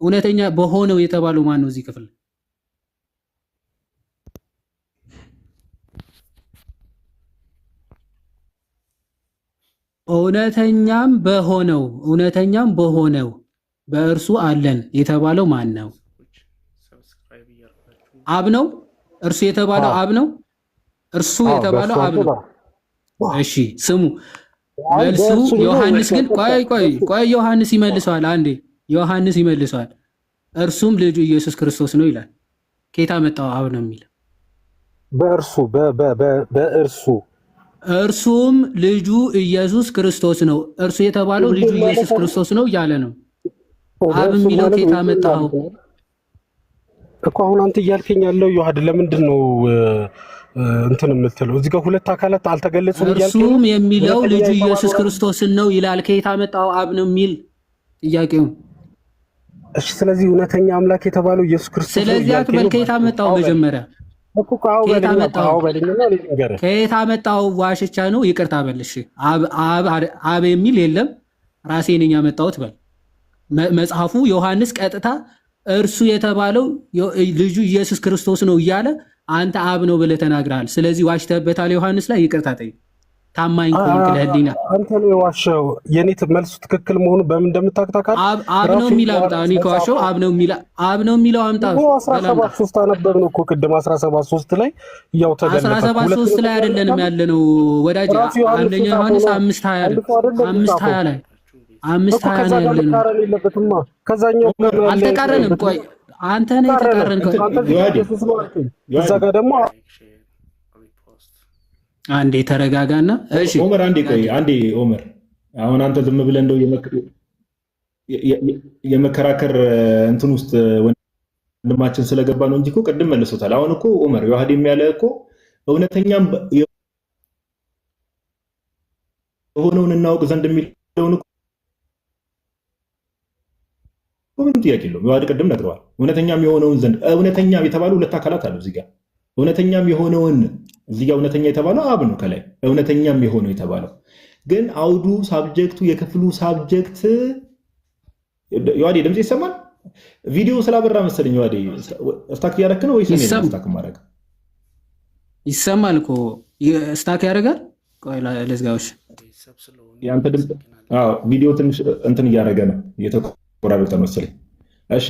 እውነተኛ በሆነው የተባለው ማን ነው እዚህ ክፍል? እውነተኛም በሆነው በእርሱ አለን የተባለው ማን ነው? አብ ነው። እርሱ የተባለው አብ ነው። እርሱ የተባለው አብ ነው። እሺ ስሙ መልሱ። ዮሐንስ ግን ቆይ ዮሐንስ ይመልሰዋል። አንዴ ዮሐንስ ይመልሰዋል። እርሱም ልጁ ኢየሱስ ክርስቶስ ነው ይላል። ከየት አመጣው አብ ነው የሚል? በእርሱ እርሱም ልጁ ኢየሱስ ክርስቶስ ነው። እርሱ የተባለው ልጁ ኢየሱስ ክርስቶስ ነው እያለ ነው። አብ የሚለው ከየት አመጣው እኮ? አሁን አንተ እያልከኝ ያለው ዮሐድ ለምንድን ነው እንትን የምትለው? እዚህ ጋር ሁለት አካላት አልተገለጹም እያልከኝ። እርሱም የሚለው ልጁ ኢየሱስ ክርስቶስን ነው ይላል። ከየት አመጣው አብ ነው የሚል ጥያቄው። እሺ ስለዚህ እውነተኛ አምላክ የተባለው ኢየሱስ ክርስቶስ ነው። ስለዚህ አትበል። ከየት አመጣው? መጀመሪያ ከየት አመጣው? ዋሽቻ ነው። ይቅርታ በልሽ። አብ የሚል የለም፣ ራሴ ነኝ ያመጣሁት በል። መጽሐፉ ዮሐንስ ቀጥታ እርሱ የተባለው ልጁ ኢየሱስ ክርስቶስ ነው እያለ አንተ አብ ነው ብለህ ተናግረሃል። ስለዚህ ዋሽተህበታል ዮሐንስ ላይ። ይቅርታ ጠይቅ። ታማኝ ከሆንክ ለህሊና አንተ ነው የዋሸው። የኔ መልሱ ትክክል መሆኑ በምን እንደምታውቃለህ? አብ ነው የሚል አምጣ። እኔ ከዋሸው አብ ነው የሚለው አምጣ። 17:3 አነበብን እኮ ቅድም 17:3 ላይ ያው ተገለጠ። 17:3 ላይ አይደለንም ያለነው ወዳጅ። አንደኛ ዮሐንስ 5:20 ላይ 5:20 ላይ 5:20 ነው ያለነው። ከዛኛው አልተቃረንም። ቆይ አንተ ነህ የተቃረንከው። እዛ ጋር ደግሞ አንዴ ተረጋጋና፣ እሺ ኦመር አንዴ ኦመር፣ አሁን አንተ ዝም ብለህ እንደው የመከራከር እንትን ውስጥ ወንድማችን ስለገባ ነው እንጂ እኮ ቅድም መልሶታል። አሁን እኮ ኦመር ዮሐድ የሚያለ እኮ እውነተኛም የሆነውን እናውቅ ዘንድ የሚለውን እኮ ምንም ጥያቄ የለውም። ዮሐድ ቅድም ነግረዋል። እውነተኛም የሆነውን ዘንድ እውነተኛ የተባሉ ሁለት አካላት አሉ እዚህ ጋር። እውነተኛም የሆነውን እዚህ ጋር እውነተኛ የተባለው አብ ነው። ከላይ እውነተኛም የሆነው የተባለው ግን አውዱ ሳብጀክቱ የክፍሉ ሳብጀክት ዮሐዴ ድምጽ ይሰማል? ቪዲዮ ስላበራ መሰለኝ ዮሐዴ ስታክ ያደረክ ነው ወይስ ስታክ ማድረግ ይሰማል? እኮ ስታክ ያደርጋል። ቆይ ለዝጋዎች ያንተ ድምጽ ቪዲዮ ትንሽ እንትን እያደረገ ነው ቆራረጠ መሰለኝ። እሺ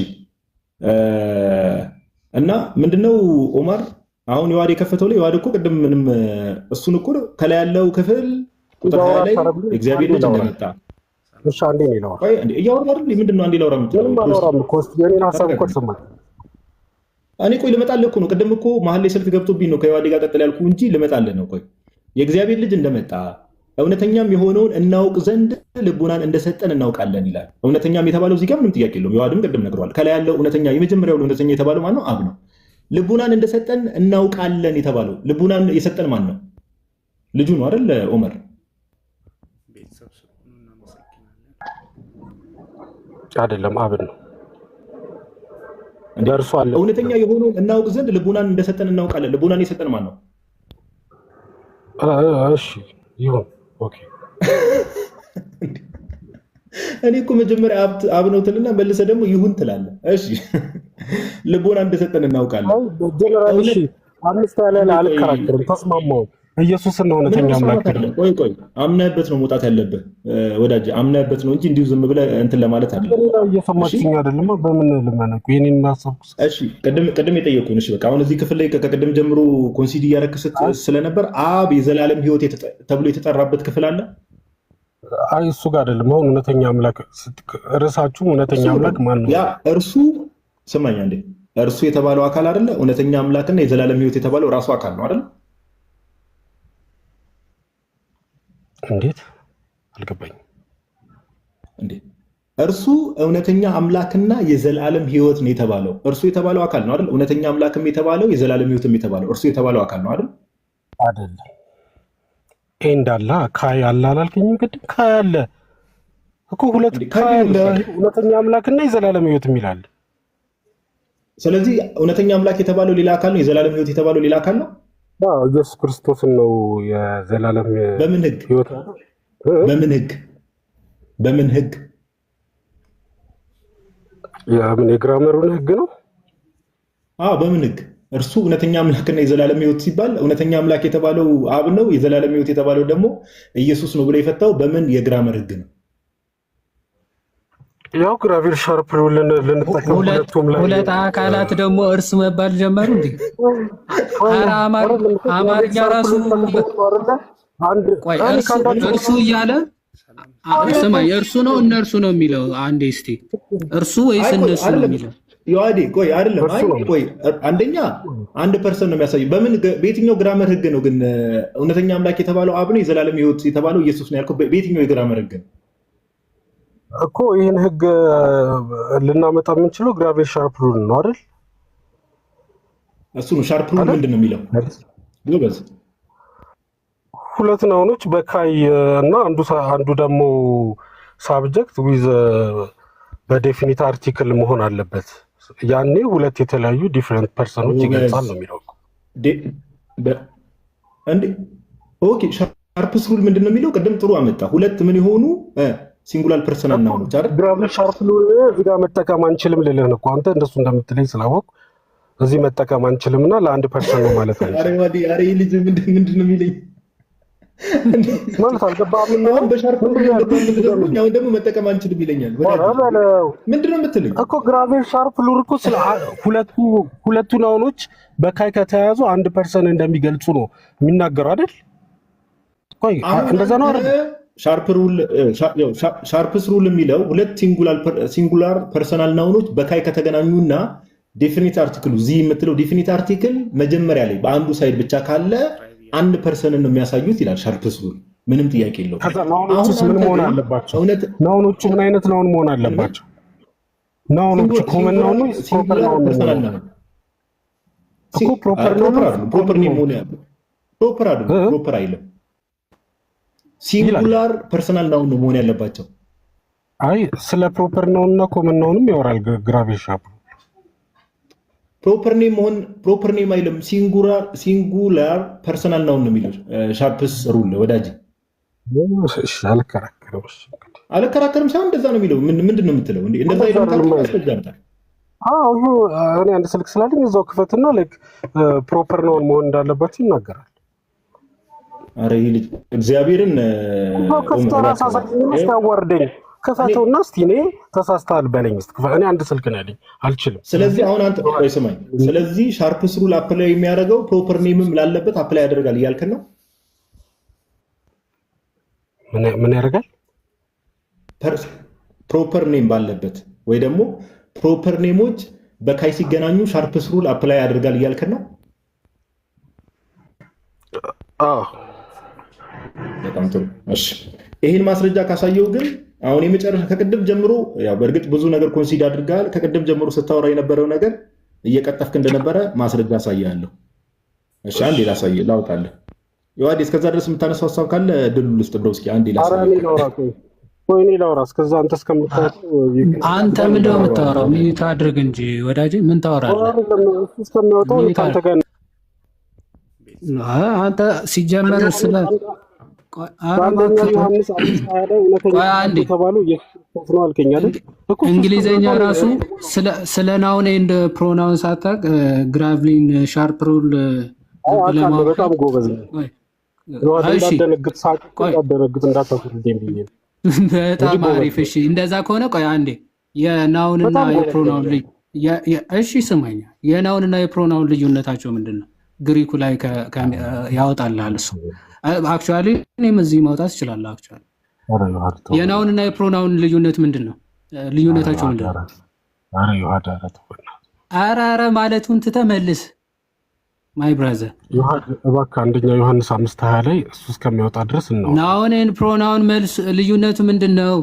እና ምንድነው ኦማር አሁን የዋድ የከፈተው ላይ የዋድ እኮ ቅድም ምንም እሱን እኮ ከላይ ያለው ክፍል ቁጥር 20 ላይ እግዚአብሔር ልጅ እንደመጣ እሺ አንዴ ነው ይላል። አንዴ እያወራ አይደል? ምንድነው አንዴ ላውራ እኔ ቆይ ልመጣልህ እኮ ነው። ቅድም እኮ መሀል ላይ ስልክ ገብቶብኝ ነው ከዋድ ጋር ቀጥል ያልኩህ እንጂ ልመጣልህ ነው። ቆይ የእግዚአብሔር ልጅ እንደመጣ እውነተኛም የሆነውን እናውቅ ዘንድ ልቡናን እንደሰጠን እናውቃለን ይላል። እውነተኛም የተባለው እዚህ ጋር ምንም ጥያቄ የለውም። የዋድም ቅድም ነግሯል። ከላይ ያለው እውነተኛ የመጀመሪያው እውነተኛ የተባለው ማን ነው? አብ ነው። ልቡናን እንደሰጠን እናውቃለን የተባለው ልቡናን የሰጠን ማን ነው? ልጁ ነው አይደል? ዑመር አይደለም፣ አብ ነው። ደርሷል። እውነተኛ የሆነውን እናውቅ ዘንድ ልቡናን እንደሰጠን እናውቃለን። ልቡናን የሰጠን ማን ነው? እሺ ይሁን። ኦኬ እኔ እኮ መጀመሪያ አብ ነው ትልና መልሰህ ደግሞ ይሁን ትላለህ። እሺ ልቦና እንደሰጠን እናውቃለን። ጀነራል እሺ አምስት ያለ አልከራከርም፣ ተስማማው። ኢየሱስን ነው እውነተኛ አምላክ አይደለም። ቆይ አምነህበት ነው መውጣት ያለብህ ወዳጅ፣ አምነህበት ነው እንጂ እንዲሁ ዝም ብለህ እንትን ለማለት አይደለም። እየሰማችኝ አይደለም? በምን ልመነኩ የኔን ማሰብኩ። እሺ ቅድም የጠየቁን። እሺ በቃ አሁን እዚህ ክፍል ላይ ከቅድም ጀምሮ ኮንሲዲ እያረክስ ስለነበር አብ የዘላለም ሕይወት ተብሎ የተጠራበት ክፍል አለ። አይ እሱ ጋር አይደለም። አሁን እውነተኛ አምላክ ርዕሳችሁ እውነተኛ አምላክ ማን ነው? ያ እርሱ ስማኝ አንዴ፣ እርሱ የተባለው አካል አይደለ? እውነተኛ አምላክና የዘላለም ሕይወት የተባለው ራሱ አካል ነው አይደል? እንዴት አልገባኝም። እንዴ እርሱ እውነተኛ አምላክና የዘላለም ሕይወት ነው የተባለው እርሱ የተባለው አካል ነው አይደል? እውነተኛ አምላክም የተባለው የዘላለም ሕይወትም የተባለው እርሱ የተባለው አካል ነው አይደል? አይደለም። እንዳላ ካይ አለ አላልከኝም? ቅድም ካይ አለ እኮ ሁለት ካይ አለ፣ እውነተኛ አምላክና የዘላለም ሕይወት የሚላል። ስለዚህ እውነተኛ አምላክ የተባለው ሌላ አካል ነው፣ የዘላለም ሕይወት የተባለው ሌላ አካል ነው። ኢየሱስ ክርስቶስን ነው የዘላለም በምን ሕግ በምን ሕግ የምን የግራመሩን ሕግ ነው? በምን ሕግ? እርሱ እውነተኛ አምላክና የዘላለም ሕይወት ሲባል እውነተኛ አምላክ የተባለው አብ ነው፣ የዘላለም ሕይወት የተባለው ደግሞ ኢየሱስ ነው ብሎ የፈታው በምን የግራመር ሕግ ነው? ያው ግራቪር ሻርፕ ልንጠቀም ሁለት አካላት ደግሞ እርስ መባል ጀመሩ እንዴ? ኧረ አማርኛ ራሱ እርሱ እያለ ስማኝ፣ እርሱ ነው እነርሱ ነው የሚለው። አንዴ እስቲ እርሱ ወይስ እነሱ ነው የሚለው? ዮሐዴ ቆይ አይደለም። ቆይ አንደኛ አንድ ፐርሰን ነው የሚያሳየው። በየትኛው ግራመር ሕግ ነው ግን እውነተኛ አምላክ የተባለው አብ ነው፣ የዘላለም ሕይወት የተባለው ኢየሱስ ነው ያልከው? በየትኛው የግራመር ሕግ ነው እኮ ይህን ሕግ ልናመጣ የምንችለው? ግራቪር ሻርፕ ሩል ነው አይደል? እሱ ነው ሻርፕ ሩል። ምንድን ነው የሚለው? ጎበዝ ሁለት ናውኖች በካይ እና አንዱ ደግሞ ሳብጀክት ዊዝ በዴፊኒት አርቲክል መሆን አለበት። ያኔ ሁለት የተለያዩ ዲፍረንት ፐርሰኖች ይገልጻል ነው የሚለው። ኦኬ ሻርፕስ ሩል ምንድን ነው የሚለው? ቅድም ጥሩ አመጣ። ሁለት ምን የሆኑ ሲንጉላር ፐርሰናል ናውኖች አይደል? ግራቪር ሻርፕ ሩል እዚህ ጋር መጠቀም አንችልም ልልህ ነው እኮ አንተ እንደሱ እንደምትለኝ ስላወቅ እዚህ መጠቀም አንችልምና ለአንድ ፐርሰን ነው ማለት ነው። አሬ ልጅ ምንድን ነው የሚለኝ ማለት አልገባህም? አሁን በሻርፕ ሩል አሁን ደግሞ መጠቀም አንችልም ይለኛል። ምንድን ነው የምትለኝ እኮ? ግራቪር ሻርፕ ሩል እኮ ስለ ሁለቱ ናውኖች በካይ ከተያያዙ አንድ ፐርሰን እንደሚገልጹ ነው የሚናገረው አይደል? ቆይ እንደዛ ነው አይደል? ሻርፕስ ሩል የሚለው ሁለት ሲንጉላር ፐርሰናል ናውኖች በካይ ከተገናኙና ዴፊኒት አርቲክሉ ዚ የምትለው ዴፊኒት አርቲክል መጀመሪያ ላይ በአንዱ ሳይድ ብቻ ካለ አንድ ፐርሰንን ነው የሚያሳዩት ይላል ሻርፕስ ሩል። ምንም ጥያቄ የለውም። ናውኖቹስ ምን መሆን አለባቸው? ናውኖቹ ምን አይነት ናውን መሆን አለባቸው? ናውኖቹ ኮመን ናውን ነው ፕሮፐር ናውን ፐርሰናል ናውን እኮ ፕሮፐር አይልም። ሲንጉላር ፐርሰናል ናውን ነው መሆን ያለባቸው። አይ ስለ ፕሮፐር ናውን እና ኮመን ናውንም ያወራል ግራቪር ሻርፕ። ፕሮፐር ኔም አይልም። ሲንጉላር ፐርሰናል ናውን ነው የሚለው ሻርፕስ ሩል ወዳጅ። አልከራከርም ሳይሆን እንደዛ ነው የሚለው። ምንድን ነው የምትለው? እንደዛ ያስፈጃምታል። እኔ አንድ ስልክ ስላለኝ እዛው ክፈትና ፕሮፐር ናውን መሆን እንዳለበት ይናገራል። አረ ይህ ልጅ እግዚአብሔርን ያዋርደኝ ከፈተውና እስቲ እኔ ተሳስተሃል በለኝ እስቲ። እኔ አንድ ስልክ ነው ያለኝ አልችልም። ስለዚህ አሁን አንተ ቆይ ስማኝ። ስለዚህ ሻርፕስ ሩል አፕላይ የሚያደርገው ፕሮፐር ኔምም ላለበት አፕላይ ያደርጋል እያልከን ነው? ምን ያደርጋል? ፕሮፐር ኔም ባለበት ወይ ደግሞ ፕሮፐር ኔሞች በካይ ሲገናኙ ሻርፕስ ሩል አፕላይ ያደርጋል እያልከን ነው? በጣም ጥሩ። እሺ ይሄን ማስረጃ ካሳየው ግን አሁን የመጨረሻ ከቅድም ጀምሮ ያው በእርግጥ ብዙ ነገር ኮንሲድ አድርጋል። ከቅድም ጀምሮ ስታወራ የነበረው ነገር እየቀጠፍክ እንደነበረ ማስረጃ አሳያለሁ። እሺ አንዴ ላሳየህ ላውጣለህ። ዮሐዴ እስከዛ ድረስ የምታነሳው ሀሳብ ካለ ድል ውስጥ ብለው እስኪ አንዴ ላሳየህ። ወይኔ ላውራ እስከዛ አንተ እስከምታወራው አንተ ምንድነው የምታወራው? ሚዩት አድርግ እንጂ ወዳጄ ምን ታወራለህ? እስከሚያወጣው አንተ ጋር አንተ ሲጀመር ስለ እንግሊዘኛ ራሱ ስለ ናውን ኤንድ ፕሮናውን ሳታውቅ ግራቭሊን ሻርፕ ሩል በጣም ጎበዝ ነው። በጣም አሪፍ። እሺ እንደዛ ከሆነ ቆይ አንዴ የናውንና የፕሮናውን ልዩ እሺ ስማኛ፣ የናውንና የፕሮናውን ልዩነታቸው ምንድን ነው? ግሪኩ ላይ ያወጣልሃል እሱ። አክቹዋሊ እኔም እዚህ ማውጣት እችላለሁ። አክቹዋሊ የናውንና የፕሮናውን ልዩነት ምንድን ነው? ልዩነታቸው ምንድን ነው? ኧረ ማለቱን ትተህ መልስ ማይ ብራዘር። እባክህ አንደኛ ዮሐንስ 5:20 ላይ እሱ እስከሚያወጣ ድረስ ነው። ናውንን ፕሮናውን መልስ ልዩነቱ ምንድን ነው?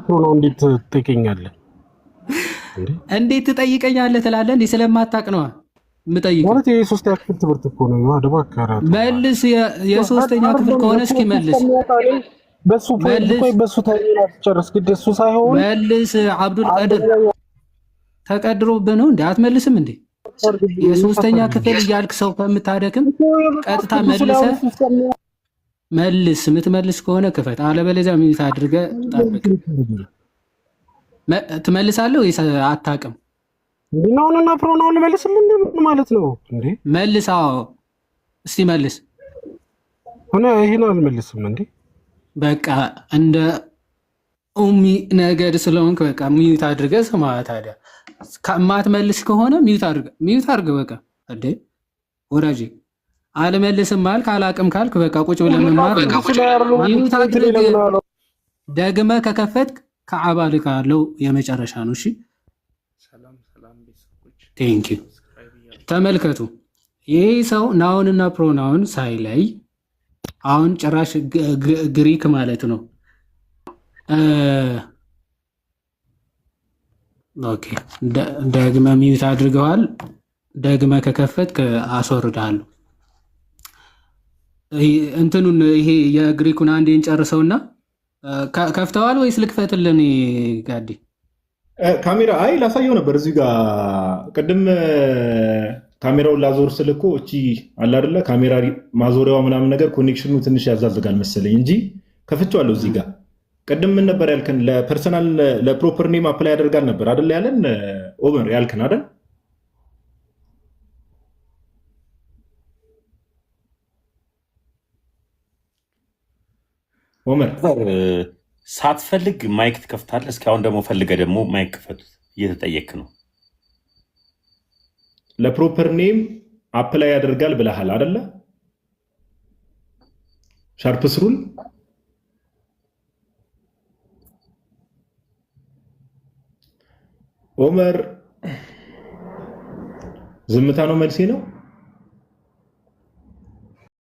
ፕሮናውን እንዴት ትጠይቀኛለህ? እንዴት ትጠይቀኛለህ ትላለህ? እንዴ ስለማታውቅ ነው የምጠይቀው። ማለት የሶስተኛ ክፍል ትምህርት እኮ ነው። መልስ የሶስተኛ ክፍል ከሆነ እስኪ መልስ በሱ ታጨርስ ግድ እሱ ሳይሆን መልስ። አብዱል ቀድር ተቀድሮብህ ነው እንዴ? አትመልስም እንዴ? የሶስተኛ ክፍል እያልክ ሰው ከምታደክም ቀጥታ መልስ። የምትመልስ ከሆነ ክፈት፣ አለበለዚያ ሚዩት አድርገህ ጠብቅ። ትመልሳለህ ወይስ አታውቅም? ናውንና ፕሮናውን መልስልኝ ማለት ነው እንዴ? መልስ። አዎ እስቲ መልስ። ሆነ ይሄን አልመልስም እንዴ? በቃ እንደ ኡሚ ነገድ ስለሆንክ በቃ ሚዩት አድርገህ ስማ። ታዲያ ከማትመልስ ከሆነ ሚዩት አድርገህ በቃ እንዴ ወዳጄ። አልመልስም አልክ አላውቅም ካልክ በቃ ቁጭ ብለህ መማር ነው። ሚዩት አድርገህ ደግመህ ከከፈትክ ከዓባ ልካለው የመጨረሻ ነው። እሺ ቴንክ ዩ። ተመልከቱ ይሄ ሰው ናውንና ፕሮናውን ሳይለይ አሁን ጭራሽ ግሪክ ማለት ነው። ኦኬ ደግመ ሚዩት አድርገዋል። ደግመ ከከፈትክ አስወርዳለሁ። እንትኑን ይሄ የግሪኩን አንዴ እንጨርሰውና ከፍተዋል ወይስ ልክፈትልን? ጋዲ ካሜራ አይ ላሳየው ነበር እዚህ ጋር ቅድም ካሜራውን ላዞር ስልኮ እቺ አለ አይደለ ካሜራ ማዞሪያዋ ምናምን ነገር ኮኔክሽኑ ትንሽ ያዛዝጋል መሰለኝ እንጂ ከፍቼዋለሁ። እዚህ ጋር ቅድም ምን ነበር ያልከን? ለፐርሰናል ለፕሮፐር ኔም አፕላይ ያደርጋል ነበር አይደል ያለን? ኦቨር ያልከን አይደል? ኦመር ሳትፈልግ ማይክ ትከፍታለህ። እስካሁን ደግሞ ፈልገህ ደግሞ ማይክ ክፈቱት እየተጠየክ ነው። ለፕሮፐር ኔም አፕላይ ያደርጋል ብለሃል አይደለ? ሻርፕስ ሩል ኦመር ዝምታ ነው መልሴ ነው።